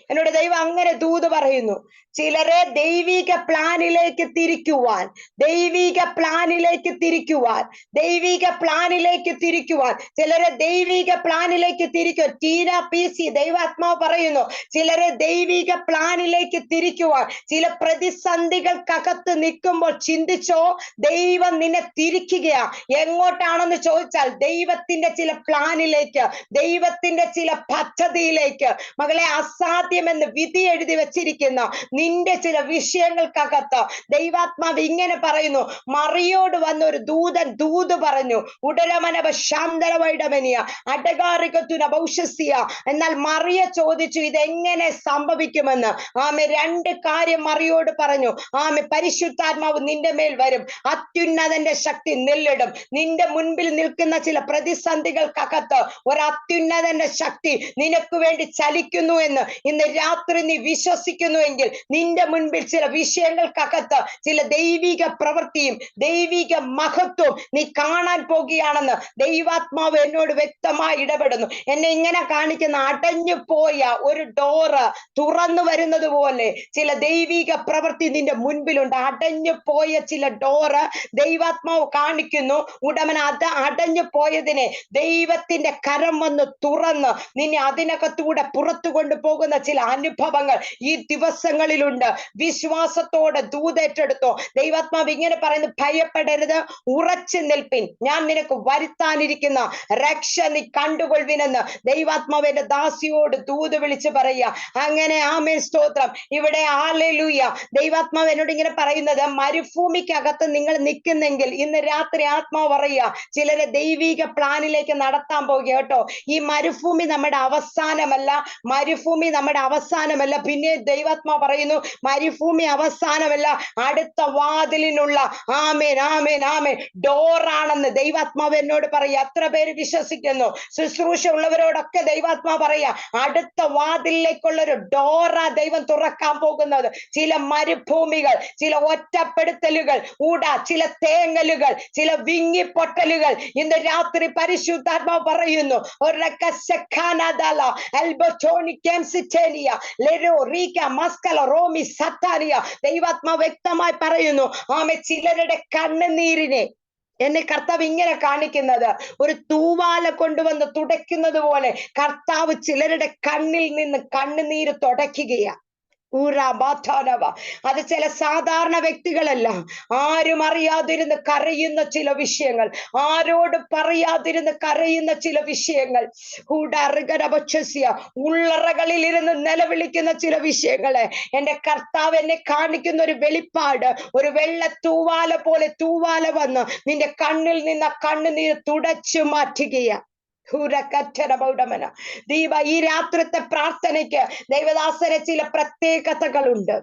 എന്നോട് ദൈവം അങ്ങനെ ദൂത് പറയുന്നു. ചിലരെ ദൈവിക പ്ലാനിലേക്ക് തിരിക്കുവാൻ, ദൈവിക പ്ലാനിലേക്ക് തിരിക്കുവാൻ, ദൈവിക പ്ലാനിലേക്ക് തിരിക്കുവാൻ, ചിലരെ ദൈവിക പ്ലാനിലേക്ക് തിരിക്കും. ടീന PC ദൈവാത്മാവ് പറയുന്നു, ചിലരെ ദൈവിക പ്ലാനിലേക്ക് തിരിക്കുവാൻ. ചില പ്രതിസന്ധികൾക്കകത്ത് നിൽക്കുമ്പോൾ ചിന്തിച്ചോ, ദൈവം നിന്നെ തിരിക്കുകയാ. എങ്ങോട്ടാണെന്ന് ചോദിച്ചാൽ ദൈവത്തിന്റെ ചില പ്ലാനിലേക്ക്, ദൈവത്തിന്റെ ചില പദ്ധതിയിലേക്ക്. മകളെ, അസാധ്യമെന്ന് വിധി എഴുതി വെച്ചിരിക്കുന്ന നിന്റെ ചില വിഷയങ്ങൾക്കകത്ത് ദൈവാത്മാവ് ഇങ്ങനെ പറയുന്നു. മറിയോട് വന്ന ഒരു ദൂതൻ ദൂത് പറഞ്ഞു, ഉടരമനവ ശാന്തരവൈഡമനിയ അടകാറികത്തുന ഭൗഷ്യസിയ. എന്നാൽ മറിയ ചോദിച്ചു, ഇതെങ്ങനെ സംഭവിക്കുമെന്ന്. ആമെ, രണ്ട് കാര്യം മറിയോട് പറഞ്ഞു. ആമെ, പരിശുദ്ധാത്മാവ് നിന്റെ മേൽ വരും, അത്യുന്നതന്റെ ശക്തി നെല്ലിടും. നിന്റെ മുൻപിൽ നിൽക്കുന്ന ചില പ്രതിസന്ധികൾക്കകത്ത് ഒരു അത്യുന്നതന്റെ ശക്തി നിനക്ക് വേണ്ടി ചലിക്കുന്നു എന്ന് ഇന്ന് രാത്രി നീ വിശ്വസിക്കുന്നുവെങ്കിൽ, നിന്റെ മുൻപിൽ ചില വിഷയങ്ങൾക്കകത്ത് ചില ദൈവിക പ്രവൃത്തിയും ദൈവിക മഹത്വവും നീ കാണാൻ പോകുകയാണെന്ന് ദൈവാത്മാവ് എന്നോട് വ്യക്തമായി ഇടപെടുന്നു. എന്നെ ഇങ്ങനെ കാണിക്കുന്ന, അടഞ്ഞു പോയ ഒരു ഡോറ് തുറന്നു വരുന്നത് പോലെ ചില ദൈവിക പ്രവൃത്തി നിന്റെ മുൻപിലുണ്ട്. അടഞ്ഞു പോയ ചില ഡോറ് ദൈവാത്മാവ് കാണിക്കുന്നു. ഉടമന അത് അടഞ്ഞു പോയതിനെ ദൈവത്തിന്റെ കരം വന്ന് തുറന്ന് നിന്നെ അതിനകത്തൂടെ പുറത്തു കൊണ്ടുപോകുന്ന ചില അനുഭവങ്ങൾ ഈ ദിവസങ്ങളിലുണ്ട്. വിശ്വാസത്തോടെ ദൂതേറ്റെടുത്തോ. ദൈവാത്മാവ് ഇങ്ങനെ പറയുന്നു, ഭയപ്പെടരുത്, ഉറച്ചു നിൽപ്പിൻ, ഞാൻ നിനക്ക് വരുത്താനിരിക്കുന്ന രക്ഷ നീ കണ്ടുകൊള്ളുവിനെന്ന് ദൈവാത്മാവ് എന്റെ ദാസിയോട് ദൂത് വിളിച്ച് പറയുക. അങ്ങനെ ആമേൻ, സ്തോത്രം. ഇവിടെ ഹല്ലേലൂയ. ദൈവാത്മാവ് എന്നോട് ഇങ്ങനെ പറയുന്നത്, മരുഭൂമിക്കകത്ത് നിങ്ങൾ നിൽക്കുന്നെങ്കിൽ ഇന്ന് രാത്രി ആത്മാവ് പറയുക, ചിലരെ ദൈവിക പ്ലാനിലേക്ക് നടത്താൻ പോകുക കേട്ടോ. ഈ മരുഭൂമി നമ്മുടെ അവസാനമല്ല, മരുഭൂമി നമ്മുടെ അവസാനമല്ല. പിന്നെ ദൈവാത്മാവ് പറയുന്നു, മരുഭൂമി അവസാനമല്ല, അടുത്ത വാതിലിനുള്ള ആമേൻ ആമേൻ ആമേൻ ഡോറാണെന്ന് ദൈവാത്മാവ് എന്നോട് പറയുക. എത്ര പേര് വിശ്വസിക്കുന്നു? ശുശ്രൂഷ ഉള്ളവരോടൊക്കെ ദൈവാത്മാവ് പറയുക, അടുത്ത വാതിലിലേക്കുള്ളൊരു ഡോറ ദൈവം തുറക്കാൻ പോകുന്നത്. ചില മരുഭൂമികൾ, ചില ഒറ്റപ്പെടുത്തലുകൾ, ചില തേങ്ങലുകൾ, ചില വിങ്ങിപ്പൊട്ടലുകൾ ഇന്ന് രാത്രി പരിശുദ്ധാത്മാവ് പറയുന്നു, ദൈവാത്മാവ് വ്യക്തമായി പറയുന്നു. ആമേ, ചിലരുടെ കണ്ണുനീരിനെ എന്നെ കർത്താവ് ഇങ്ങനെ കാണിക്കുന്നത്, ഒരു തൂവാല കൊണ്ടുവന്ന് തുടയ്ക്കുന്നത് പോലെ കർത്താവ് ചിലരുടെ കണ്ണിൽ നിന്ന് കണ്ണുനീര് തുടയ്ക്കുകയാ. അത് ചില സാധാരണ വ്യക്തികളല്ല, ആരും അറിയാതിരുന്ന് കരയുന്ന ചില വിഷയങ്ങൾ, ആരോട് പറയാതിരുന്ന് കരയുന്ന ചില വിഷയങ്ങൾ, ഉള്ളറകളിൽ ഇരുന്ന് നിലവിളിക്കുന്ന ചില വിഷയങ്ങളെ എന്റെ കർത്താവ് എന്നെ കാണിക്കുന്ന ഒരു വെളിപ്പാട്. ഒരു വെള്ള തൂവാല പോലെ തൂവാല വന്ന് നിന്റെ കണ്ണിൽ നിന്ന് കണ്ണുനീർ തുടച്ചു മാറ്റുകയാ. ദീപ, ഈ രാത്രിത്തെ പ്രാർത്ഥനയ്ക്ക് ദൈവദാസനെ ചില പ്രത്യേകതകളുണ്ട്.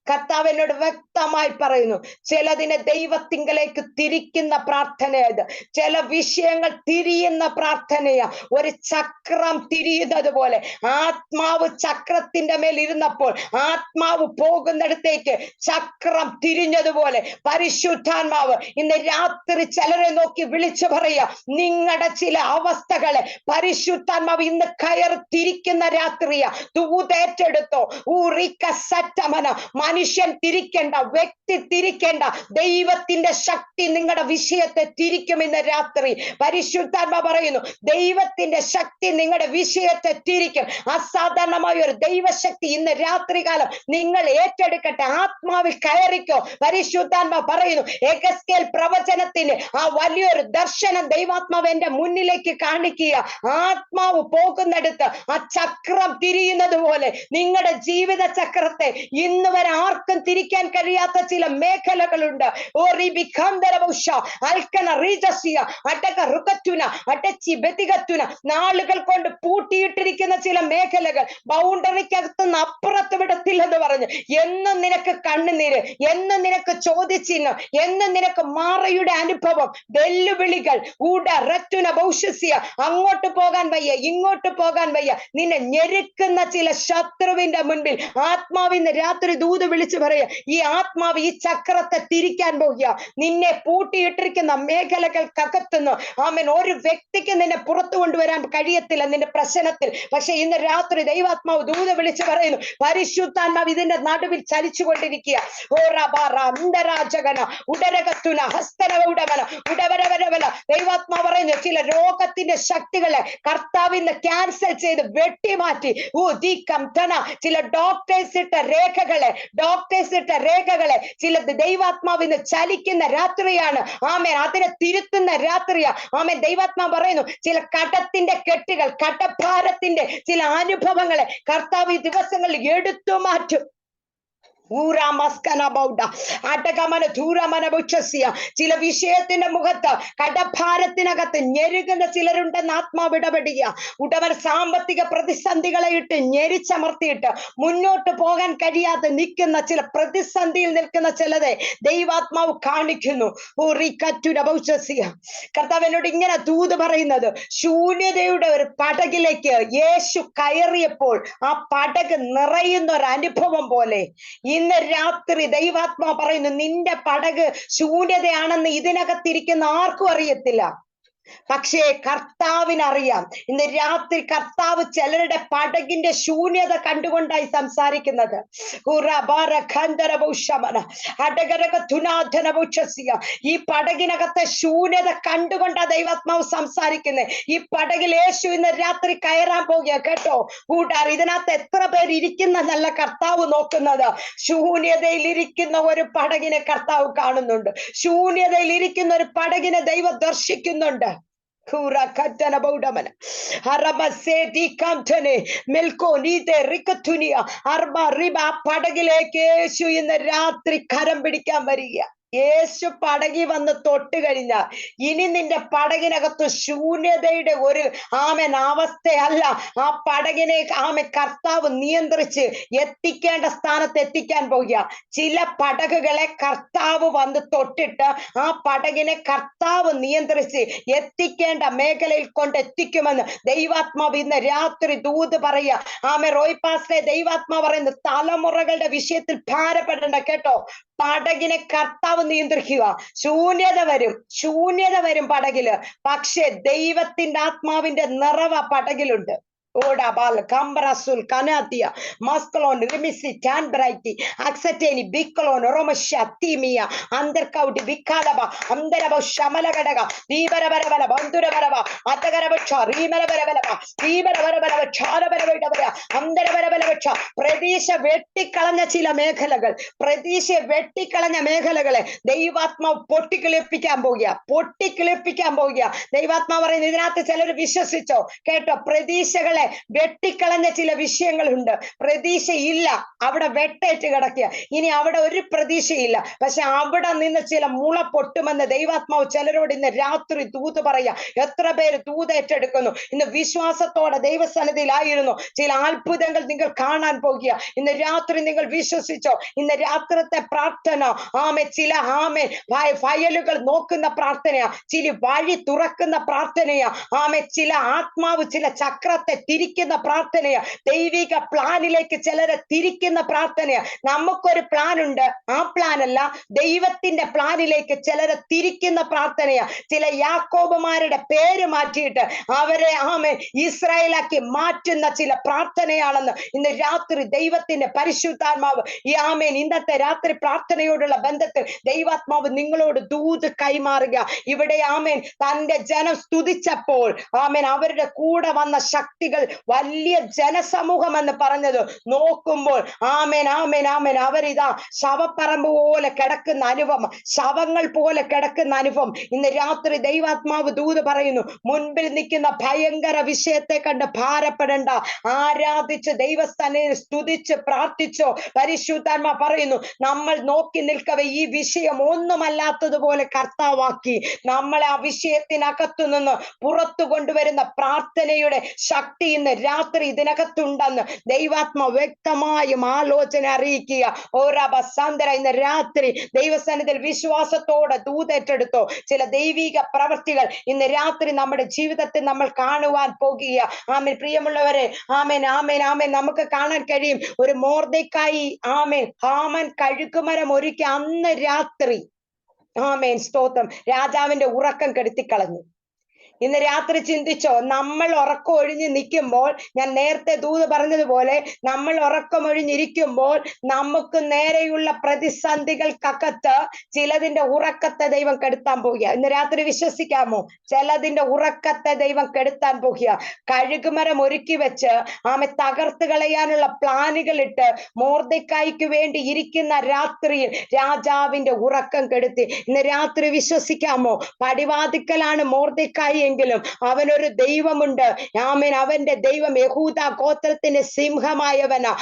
കർത്താവ് എന്നോട് വ്യക്തമായി പറയുന്നു, ചിലതിനെ ദൈവത്തിങ്കലേക്ക് തിരിക്കുന്ന പ്രാർത്ഥനയത്, ചില വിഷയങ്ങൾ തിരിയുന്ന പ്രാർത്ഥനയാ. ഒരു ചക്രം തിരിയുന്നത് പോലെ ആത്മാവ് ചക്രത്തിന്റെ മേൽ ഇരുന്നപ്പോൾ ആത്മാവ് പോകുന്നിടത്തേക്ക് ചക്രം തിരിഞ്ഞതുപോലെ പരിശുദ്ധാത്മാവ് ഇന്ന് രാത്രി ചിലരെ നോക്കി വിളിച്ചു പറയുക, നിങ്ങളുടെ ചില അവസ്ഥകളെ പരിശുദ്ധാത്മാവ് ഇന്ന് കയറി തിരിക്കുന്ന രാത്രിയാ. ദൂതേറ്റെടുത്തോ. മനുഷ്യൻ തിരിക്കേണ്ട, വ്യക്തി തിരിക്കേണ്ട, ദൈവത്തിന്റെ ശക്തി നിങ്ങളുടെ വിഷയത്തെ തിരിക്കും. ഇന്ന് രാത്രി പരിശുദ്ധാത്മാവ് പറയുന്നു, ദൈവത്തിന്റെ ശക്തി നിങ്ങളുടെ വിഷയത്തെ തിരിക്കും. അസാധാരണമായ ഒരു ദൈവശക്തി ഇന്ന് രാത്രികാലം നിങ്ങൾ ഏറ്റെടുക്കട്ടെ. ആത്മാവിൽ കയറിക്കോ. പരിശുദ്ധാത്മാവ് പറയുന്നു, എഗസ്കേൽ പ്രവചനത്തിന് ആ വലിയൊരു ദർശനം ദൈവാത്മാവ് എന്റെ മുന്നിലേക്ക് കാണിക്കുക. ആത്മാവ് പോകുന്നിടത്ത് ആ ചക്രം തിരിയുന്നത് പോലെ നിങ്ങളുടെ ജീവിത ചക്രത്തെ ഇന്ന് വരെ ആർക്കും തിരിക്കാൻ കഴിയാത്ത ചില മേഖലകളുണ്ട്. നാളുകൾ കൊണ്ട് പൂട്ടിയിട്ടിരിക്കുന്ന ചില മേഖലകൾ ബൗണ്ടറിക്കകത്തുനിന്ന് അപ്പുറത്ത് വിടത്തില്ലെന്ന് പറഞ്ഞു. എന്നും നിനക്ക് കണ്ണുനീര്, എന്നും നിനക്ക് ചോദിച്ചിന്, എന്നും നിനക്ക് മാറയുടെ അനുഭവം, വെല്ലുവിളികൾ, അങ്ങോട്ട് പോകാൻ വയ്യ, ഇങ്ങോട്ട് പോകാൻ വയ്യ. നിന്നെ ഞെരുക്കുന്ന ചില ശത്രുവിന്റെ മുൻപിൽ ആത്മാവിന്ന് രാത്രി ദൂത് വിളിച്ചു പറയുക, ഈ ആത്മാവ് ഈ ചക്രത്തെ തിരിക്കാൻ പോകുക. നിന്നെ പൂട്ടിയിട്ടിരിക്കുന്ന മേഖലകൾക്കകത്തുനിന്ന് ആമേൻ ഒരു വ്യക്തിക്ക് നിന്നെ പുറത്തു കൊണ്ടുവരാൻ കഴിയത്തില്ല നിന്റെ പ്രശ്നത്തിൽ. പക്ഷെ ഇന്ന് രാത്രി ദൈവാത്മാവ് ദൂത വിളിച്ചു പറയുന്നു, പരിശുദ്ധാത്മാവ് ഇതിന്റെ നടുവിൽ ചലിച്ചുകൊണ്ടിരിക്കുക. ദൈവാത്മാവ് പറയുന്നു, ചില രോഗത്തിന്റെ ശക്തികളെ കർത്താവിന്ന് ക്യാൻസൽ ചെയ്ത് വെട്ടിമാറ്റി. ചില ഡോക്ടേഴ്സ് ഇട്ട രേഖകളെ ചില ദൈവാത്മാവിന്ന് ചലിക്കുന്ന രാത്രിയാണ്. ആമേൻ. അതിനെ തിരുത്തുന്ന രാത്രിയാ. ആമേൻ. ദൈവാത്മാവ് പറയുന്നു, ചില കടത്തിന്റെ കെട്ടുകൾ, കടഭാരത്തിന്റെ ചില അനുഭവങ്ങളെ കർത്താവ് ഈ ദിവസങ്ങളിൽ എടുത്തു മാറ്റും. ചില വിഷയത്തിന്റെ മുഖത്ത്, കടഭാരത്തിനകത്ത് ഞെരുകുന്ന ചിലരുണ്ടെന്ന് ആത്മാവ് ഇടപെടുക. ഉടമൻ സാമ്പത്തിക പ്രതിസന്ധികളെ ഇട്ട് ഞെരിച്ചമർത്തിയിട്ട് മുന്നോട്ട് പോകാൻ കഴിയാതെ നിൽക്കുന്ന ചില പ്രതിസന്ധിയിൽ നിൽക്കുന്ന ചിലരെ ദൈവാത്മാവ് കാണിക്കുന്നു. കർത്താവ് എന്നോട് ഇങ്ങനെ ദൂത് പറയുന്നത്, ശൂന്യതയുടെ ഒരു പടകിലേക്ക് യേശു കയറിയപ്പോൾ ആ പടക് നിറയുന്ന ഒരു അനുഭവം പോലെ ഇന്ന് രാത്രി ദൈവാത്മാ പറയുന്നു, നിന്റെ പടക് ശൂന്യതയാണെന്ന് ഇതിനകത്തിരിക്കുന്ന ആർക്കും അറിയത്തില്ല. പക്ഷേ കർത്താവിനറിയാം. ഇന്ന് രാത്രി കർത്താവ് ചിലരുടെ പടകിന്റെ ശൂന്യത കണ്ടുകൊണ്ടായി സംസാരിക്കുന്നത്. ഈ പടകിനകത്തെ ശൂന്യത കണ്ടുകൊണ്ടാ ദൈവാത്മാവ് സംസാരിക്കുന്നത്. ഈ പടകിൽ യേശു ഇന്ന് രാത്രി കയറാൻ പോകുക. കേട്ടോ കൂട്ടാർ, ഇതിനകത്ത് എത്ര പേര് ഇരിക്കുന്നതല്ല കർത്താവ് നോക്കുന്നത്. ശൂന്യതയിൽ ഇരിക്കുന്ന ഒരു പടകിനെ കർത്താവ് കാണുന്നുണ്ട്. ശൂന്യതയിൽ ഇരിക്കുന്ന ഒരു പടകിനെ ദൈവം ദർശിക്കുന്നുണ്ട്. പടകിലേക്ക് യേശു ഇന്ന് രാത്രി കരം പിടിക്കാൻ വരിക. യേശു പടകി വന്ന് തൊട്ട് കഴിഞ്ഞാൽ ഇനി നിന്റെ പടകിനകത്ത് ശൂന്യതയുടെ ഒരു ആമൻ അവസ്ഥയല്ല. ആ പടകിനെ കർത്താവ് നിയന്ത്രിച്ച് എത്തിക്കേണ്ട സ്ഥാനത്ത് എത്തിക്കാൻ പോകുക. ചില പടകുകളെ കർത്താവ് വന്ന് തൊട്ടിട്ട് ആ പടകിനെ കർത്താവ് നിയന്ത്രിച്ച് എത്തിക്കേണ്ട മേഖലയിൽ കൊണ്ടെത്തിക്കുമെന്ന് ദൈവാത്മാവ് ഇന്ന് രാത്രി ദൂത് പറയുക. റോയ് പാസ്റ്ററെ, ദൈവാത്മാവ് പറയുന്നത് തലമുറകളുടെ വിഷയത്തിൽ ഭാരപ്പെടേണ്ട. കേട്ടോ, പടകിനെ കർത്താവ് നിയന്ത്രിക്കുക. ശൂന്യത വരും പടകില്. പക്ഷെ ദൈവത്തിന്റെ ആത്മാവിന്റെ നിറവ പടകിലുണ്ട്. പ്രതീക്ഷ വെട്ടിക്കളഞ്ഞ ചില മേഖലകൾ, വെട്ടിക്കളഞ്ഞ മേഖലകളെ ദൈവാത്മാവ് പൊട്ടിക്കിളിപ്പിക്കാൻ പോകുക. ദൈവാത്മാവ് പറയുന്നത്, ഇതിനകത്ത് ചിലർ വിശ്വസിച്ചോ? കേട്ടോ, പ്രതീക്ഷകളെ വെട്ടിക്കളഞ്ഞ ചില വിഷയങ്ങളുണ്ട്. പ്രതീക്ഷയില്ല, അവിടെ വെട്ടേറ്റ് കിടക്കുക. ഇനി അവിടെ ഒരു പ്രതീക്ഷയില്ല. പക്ഷെ അവിടെ നിന്ന് ചില മുള പൊട്ടുമെന്ന് ദൈവാത്മാവ് ചിലരോട് ഇന്ന് രാത്രി ദൂത് പറയാ. എത്ര പേര് ദൂത് ഏറ്റെടുക്കുന്നു? ഇന്ന് വിശ്വാസത്തോടെ ദൈവസന്നിധിയിലായിരുന്നു. ചില അത്ഭുതങ്ങൾ നിങ്ങൾ കാണാൻ പോകുക. ഇന്ന് രാത്രി നിങ്ങൾ വിശ്വസിച്ചോ? ഇന്ന് രാത്രിത്തെ പ്രാർത്ഥന ചില ഫയലുകൾ നോക്കുന്ന പ്രാർത്ഥനയാ, ചില വഴി തുറക്കുന്ന പ്രാർത്ഥനയാ, ചില ആത്മാവ് ചില ചക്രത്തെ തിരിക്കുന്ന പ്രാർത്ഥനയാ, ദൈവിക പ്ലാനിലേക്ക് ചിലരെ തിരിക്കുന്ന പ്രാർത്ഥനയാ. നമുക്കൊരു പ്ലാൻ ഉണ്ട്, ആ പ്ലാൻ അല്ല, ദൈവത്തിന്റെ പ്ലാനിലേക്ക് ചിലരെ തിരിക്കുന്ന പ്രാർത്ഥനയാ. ചില യാക്കോബുമാരുടെ പേര് മാറ്റിയിട്ട് അവരെ ഇസ്രായേലാക്കി മാറ്റുന്ന ചില പ്രാർത്ഥനയാണെന്ന് ഇന്ന് രാത്രി ദൈവത്തിന്റെ പരിശുദ്ധാത്മാവ് ഇന്നത്തെ രാത്രി പ്രാർത്ഥനയോടുള്ള ബന്ധത്തിൽ ദൈവാത്മാവ് നിങ്ങളോട് ദൂത് കൈമാറുക. ഇവിടെ തന്റെ ജനം സ്തുതിച്ചപ്പോൾ അവരുടെ കൂടെ വന്ന ശക്തികൾ വലിയ ജനസമൂഹം എന്ന് പറഞ്ഞത് നോക്കുമ്പോൾ അവരിതാ ശവപ്പറമ്പ് പോലെ കിടക്കുന്ന അനുഭവം, ശവങ്ങൾ പോലെ കിടക്കുന്ന അനുഭവം. ഇന്ന് രാത്രി ദൈവാത്മാവ് ദൂത് പറയുന്നു, മുൻപിൽ നിൽക്കുന്ന ഭയങ്കര വിഷയത്തെ കണ്ട് ഭാരപ്പെടേണ്ട, ആരാധിച്ച് ദൈവസ്ഥാനയിൽ സ്തുതിച്ച് പ്രാർത്ഥിച്ചോ. പരിശുദ്ധാത്മാ പറയുന്നു, നമ്മൾ നോക്കി നിൽക്കവേ ഈ വിഷയം ഒന്നുമല്ലാത്തതുപോലെ കർത്താവാക്കി നമ്മളെ ആ വിഷയത്തിനകത്തു നിന്ന് പുറത്തു കൊണ്ടുവരുന്ന പ്രാർത്ഥനയുടെ ശക്തി ഇന്ന് രാത്രി ഇതിനകത്തുണ്ടെന്ന് ദൈവാത്മ വ്യക്തമായും ആലോചന അറിയിക്കുക. ഓരോ ബസാന്തര ഇന്ന് രാത്രി ദൈവസന്നിധിയിൽ വിശ്വാസത്തോടെ ദൂതേറ്റെടുത്തോ ചില ദൈവിക പ്രവൃത്തികൾ ഇന്ന് രാത്രി നമ്മുടെ ജീവിതത്തിൽ നമ്മൾ കാണുവാൻ പോകുക. ആമേൻ. പ്രിയമുള്ളവരെ, ആമേൻ ആമേൻ ആമേൻ. നമുക്ക് കാണാൻ കഴിയും ഒരു മോർദെഖായി ആമേൻ ഹാമാൻ കഴുകുമരം ഒരുക്കി അന്ന് രാത്രി ആമേൻ സ്തോത്രം രാജാവിന്റെ ഉറക്കം കെടുത്തിക്കളഞ്ഞു. ഇന്ന് രാത്രി ചിന്തിച്ചോ, നമ്മൾ ഉറക്കം ഒഴിഞ്ഞ് നിൽക്കുമ്പോൾ, ഞാൻ നേരത്തെ ദൂത് പറഞ്ഞതുപോലെ നമ്മൾ ഉറക്കമൊഴിഞ്ഞിരിക്കുമ്പോൾ നമുക്ക് നേരെയുള്ള പ്രതിസന്ധികൾക്കകത്ത് ചിലതിന്റെ ഉറക്കത്തെ ദൈവം കെടുത്താൻ പോകുക. ഇന്ന് രാത്രി വിശ്വസിക്കാമോ? ചിലതിന്റെ ഉറക്കത്തെ ദൈവം കെടുത്താൻ പോകുക. കഴുകുമരം ഒരുക്കി വെച്ച് ആമെ തകർത്ത് കളയാനുള്ള പ്ലാനുകൾ ഇട്ട് മോർദെഖായിക്ക് വേണ്ടി ഇരിക്കുന്ന രാത്രിയിൽ രാജാവിന്റെ ഉറക്കം കെടുത്തി. ഇന്ന് രാത്രി വിശ്വസിക്കാമോ? പടിവാതിക്കലാണ് മോർദെഖായി എങ്കിലും അവനൊരു ദൈവമുണ്ട്. ആമേൻ. അവന്റെ ദൈവം യഹൂദ ഗോത്രത്തിന്റെ സിംഹമായവനാ.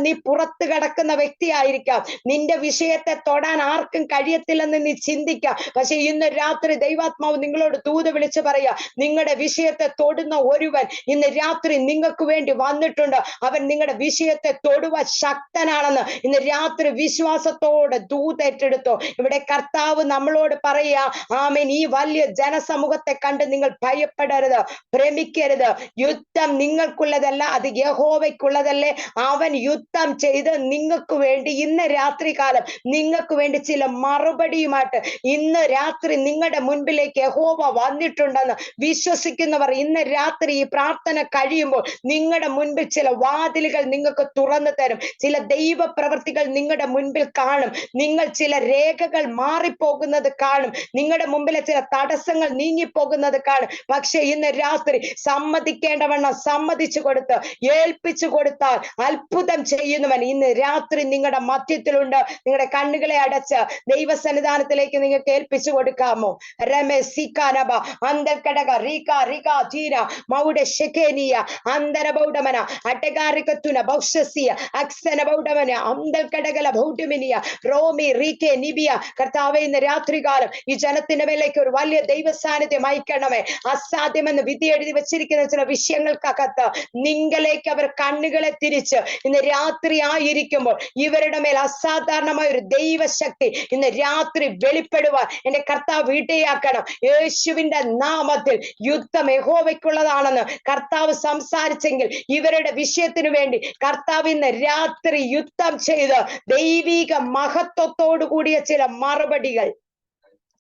നീ പുറത്ത് കിടക്കുന്ന വ്യക്തിയായിരിക്കാം, നിന്റെ വിഷയത്തെ തൊടാൻ ആർക്കും കഴിയത്തില്ലെന്ന് നീ ചിന്തിക്കാം. പക്ഷെ ഇന്ന് രാത്രി ദൈവാത്മാവ് നിങ്ങളോട് ദൂത് വിളിച്ചു പറയാ, നിങ്ങളുടെ വിഷയത്തെ തൊടുന്ന ഒരുവൻ ഇന്ന് രാത്രി നിങ്ങൾക്ക് വേണ്ടി വന്നിട്ടുണ്ട്. അവൻ നിങ്ങളുടെ വിഷയത്തെ തൊടുവാൻ ശക്തനാണെന്ന് ഇന്ന് രാത്രി വിശ്വാസത്തോടെ ദൂതേറ്റെടുത്തോ. ഇവിടെ കർത്താവ് നമ്മളോട് പറയാ, ആമേൻ, ഈ വലിയ ജനസമൂഹത്തെ കണ്ട് നിങ്ങൾ ഭയപ്പെടരുത്, ഭ്രമിക്കരുത്. യുദ്ധം നിങ്ങൾക്കുള്ളതല്ല, അത് യഹോവയ്ക്കുള്ളതല്ലേ. അവൻ യുദ്ധം ചെയ്ത് നിങ്ങൾക്ക് വേണ്ടി ഇന്ന് രാത്രി കാലം നിങ്ങൾക്ക് വേണ്ടി ചില മറുപടിയുമായിട്ട് ഇന്ന് രാത്രി നിങ്ങളുടെ മുൻപിലേക്ക് യഹോവ വന്നിട്ടുണ്ടെന്ന് വിശ്വസിക്കുന്നവർ ഇന്ന് രാത്രി ഈ പ്രാർത്ഥന കഴിയുമ്പോൾ നിങ്ങളുടെ മുൻപിൽ ചില വാതിലുകൾ നിങ്ങൾക്ക് തുറന്നു തരും. ചില ദൈവ പ്രവൃത്തികൾ നിങ്ങളുടെ മുൻപിൽ കാണും. നിങ്ങൾ ചില രേഖകൾ മാറിപ്പോകുന്നത് കാണും. നിങ്ങളുടെ മുമ്പിലെ ചില തടസ്സങ്ങൾ നീങ്ങിപ്പോകുന്നത് കാണും. പക്ഷെ ഇന്ന് രാത്രി സമ്മതിക്കേണ്ടവണ്ണം സമ്മതിച്ചു കൊടുത്ത് ഏൽപ്പിച്ചു കൊടുത്താൽ അത്ഭുതം ചെയ്യുന്നവൻ ഇന്ന് രാത്രി നിങ്ങളുടെ മധ്യത്തിലുണ്ട്. നിങ്ങളുടെ കണ്ണുകളെ അടച്ച് ദൈവസന്നിധാനത്തിലേക്ക് നിങ്ങൾക്ക് ഏൽപ്പിച്ചു കൊടുക്കാമോ? രമേശിക്കാനബ അന്തർക്കടക റീക റിക തീര മൗഡ ഷെകേനിയ അന്തരബൗഡമന അട്ടകാരികത്തുന ബൗഷസിയ അക്സന ബൗഡമന അന്തർക്കടകല ബൗഡമിനിയ റോമി റീകെ നിബിയ. കർത്താവേ, ഇന്ന് രാത്രികാലം ഈ ജനത്തിന്റെ മേലേക്ക് ഒരു വലിയ ദൈവ സാന്നിധ്യം അയക്കണമേ. അസാധ്യമെന്ന് വിധി എഴുതി വെച്ചിരിക്കുന്ന ചില വിഷയങ്ങൾക്കകത്ത് നിങ്ങളിലേക്ക് അവർ കണ്ണുകളെ തിരിച്ച് ഇന്ന് രാത്രി ആയിരിക്കുമ്പോൾ ഇവരുടെ മേൽ അസാധാരണമായ ഒരു ദൈവശക്തി ഇന്ന് രാത്രി വെളിപ്പെടുവാൻ എന്റെ കർത്താവ് ഇടയാക്കണം. യേശുവിന്റെ നാമത്തിൽ യുദ്ധം യഹോവയ്ക്കുള്ളതാണെന്ന് കർത്താവ് സംസാരിച്ചെങ്കിൽ ഇവരുടെ വിഷയത്തിനു വേണ്ടി കർത്താവ് ഇന്ന് രാത്രി യുദ്ധം ചെയ്ത് ദൈവിക മഹത്വത്തോടു കൂടിയ ചില മറുപടികൾ.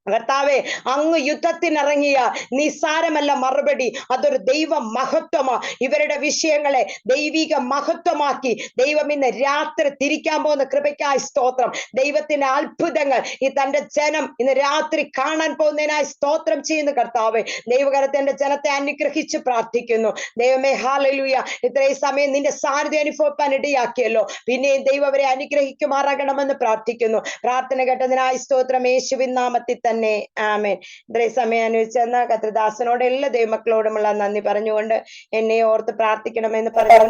കർത്താവേ, അങ്ങ് യുദ്ധത്തിനിറങ്ങിയ നിസ്സാരമല്ല മറുപടി, അതൊരു ദൈവ മഹത്വമാ. ഇവരുടെ വിഷയങ്ങളെ ദൈവിക മഹത്വമാക്കി ദൈവം ഇന്ന് രാത്രി തിരിക്കാൻ പോകുന്ന കൃപയ്ക്കായി സ്തോത്രം. ദൈവത്തിന്റെ അത്ഭുതങ്ങൾ ഈ തന്റെ ജനം ഇന്ന് രാത്രി കാണാൻ പോകുന്നതിനായി സ്തോത്രം ചെയ്യുന്ന കർത്താവേ, ദൈവകരത്തിന്റെ ജനത്തെ അനുഗ്രഹിച്ച് പ്രാർത്ഥിക്കുന്നു. ദൈവമേ, ഹല്ലേലൂയ. ഇത്രയും സമയം നിന്റെ സാന്നിധ്യം അനുഭവിക്കാൻ ഇടയാക്കിയല്ലോ. പിന്നെയും ദൈവം അവരെ അനുഗ്രഹിക്കുമാറാകണമെന്ന് പ്രാർത്ഥിക്കുന്നു. പ്രാർത്ഥന കേട്ടതിനായി സ്തോത്രം, യേശുവിൻ നാമത്തിൽ തന്നെ ആമേൻ. ഇത്രയും സമയം അനുവദിച്ചെന്ന കർത്തൃദാസനോട് എല്ലാ ദൈവമക്കളോടുമുള്ള നന്ദി പറഞ്ഞുകൊണ്ട് എന്നെ ഓർത്ത് പ്രാർത്ഥിക്കണമെന്ന് പറഞ്ഞു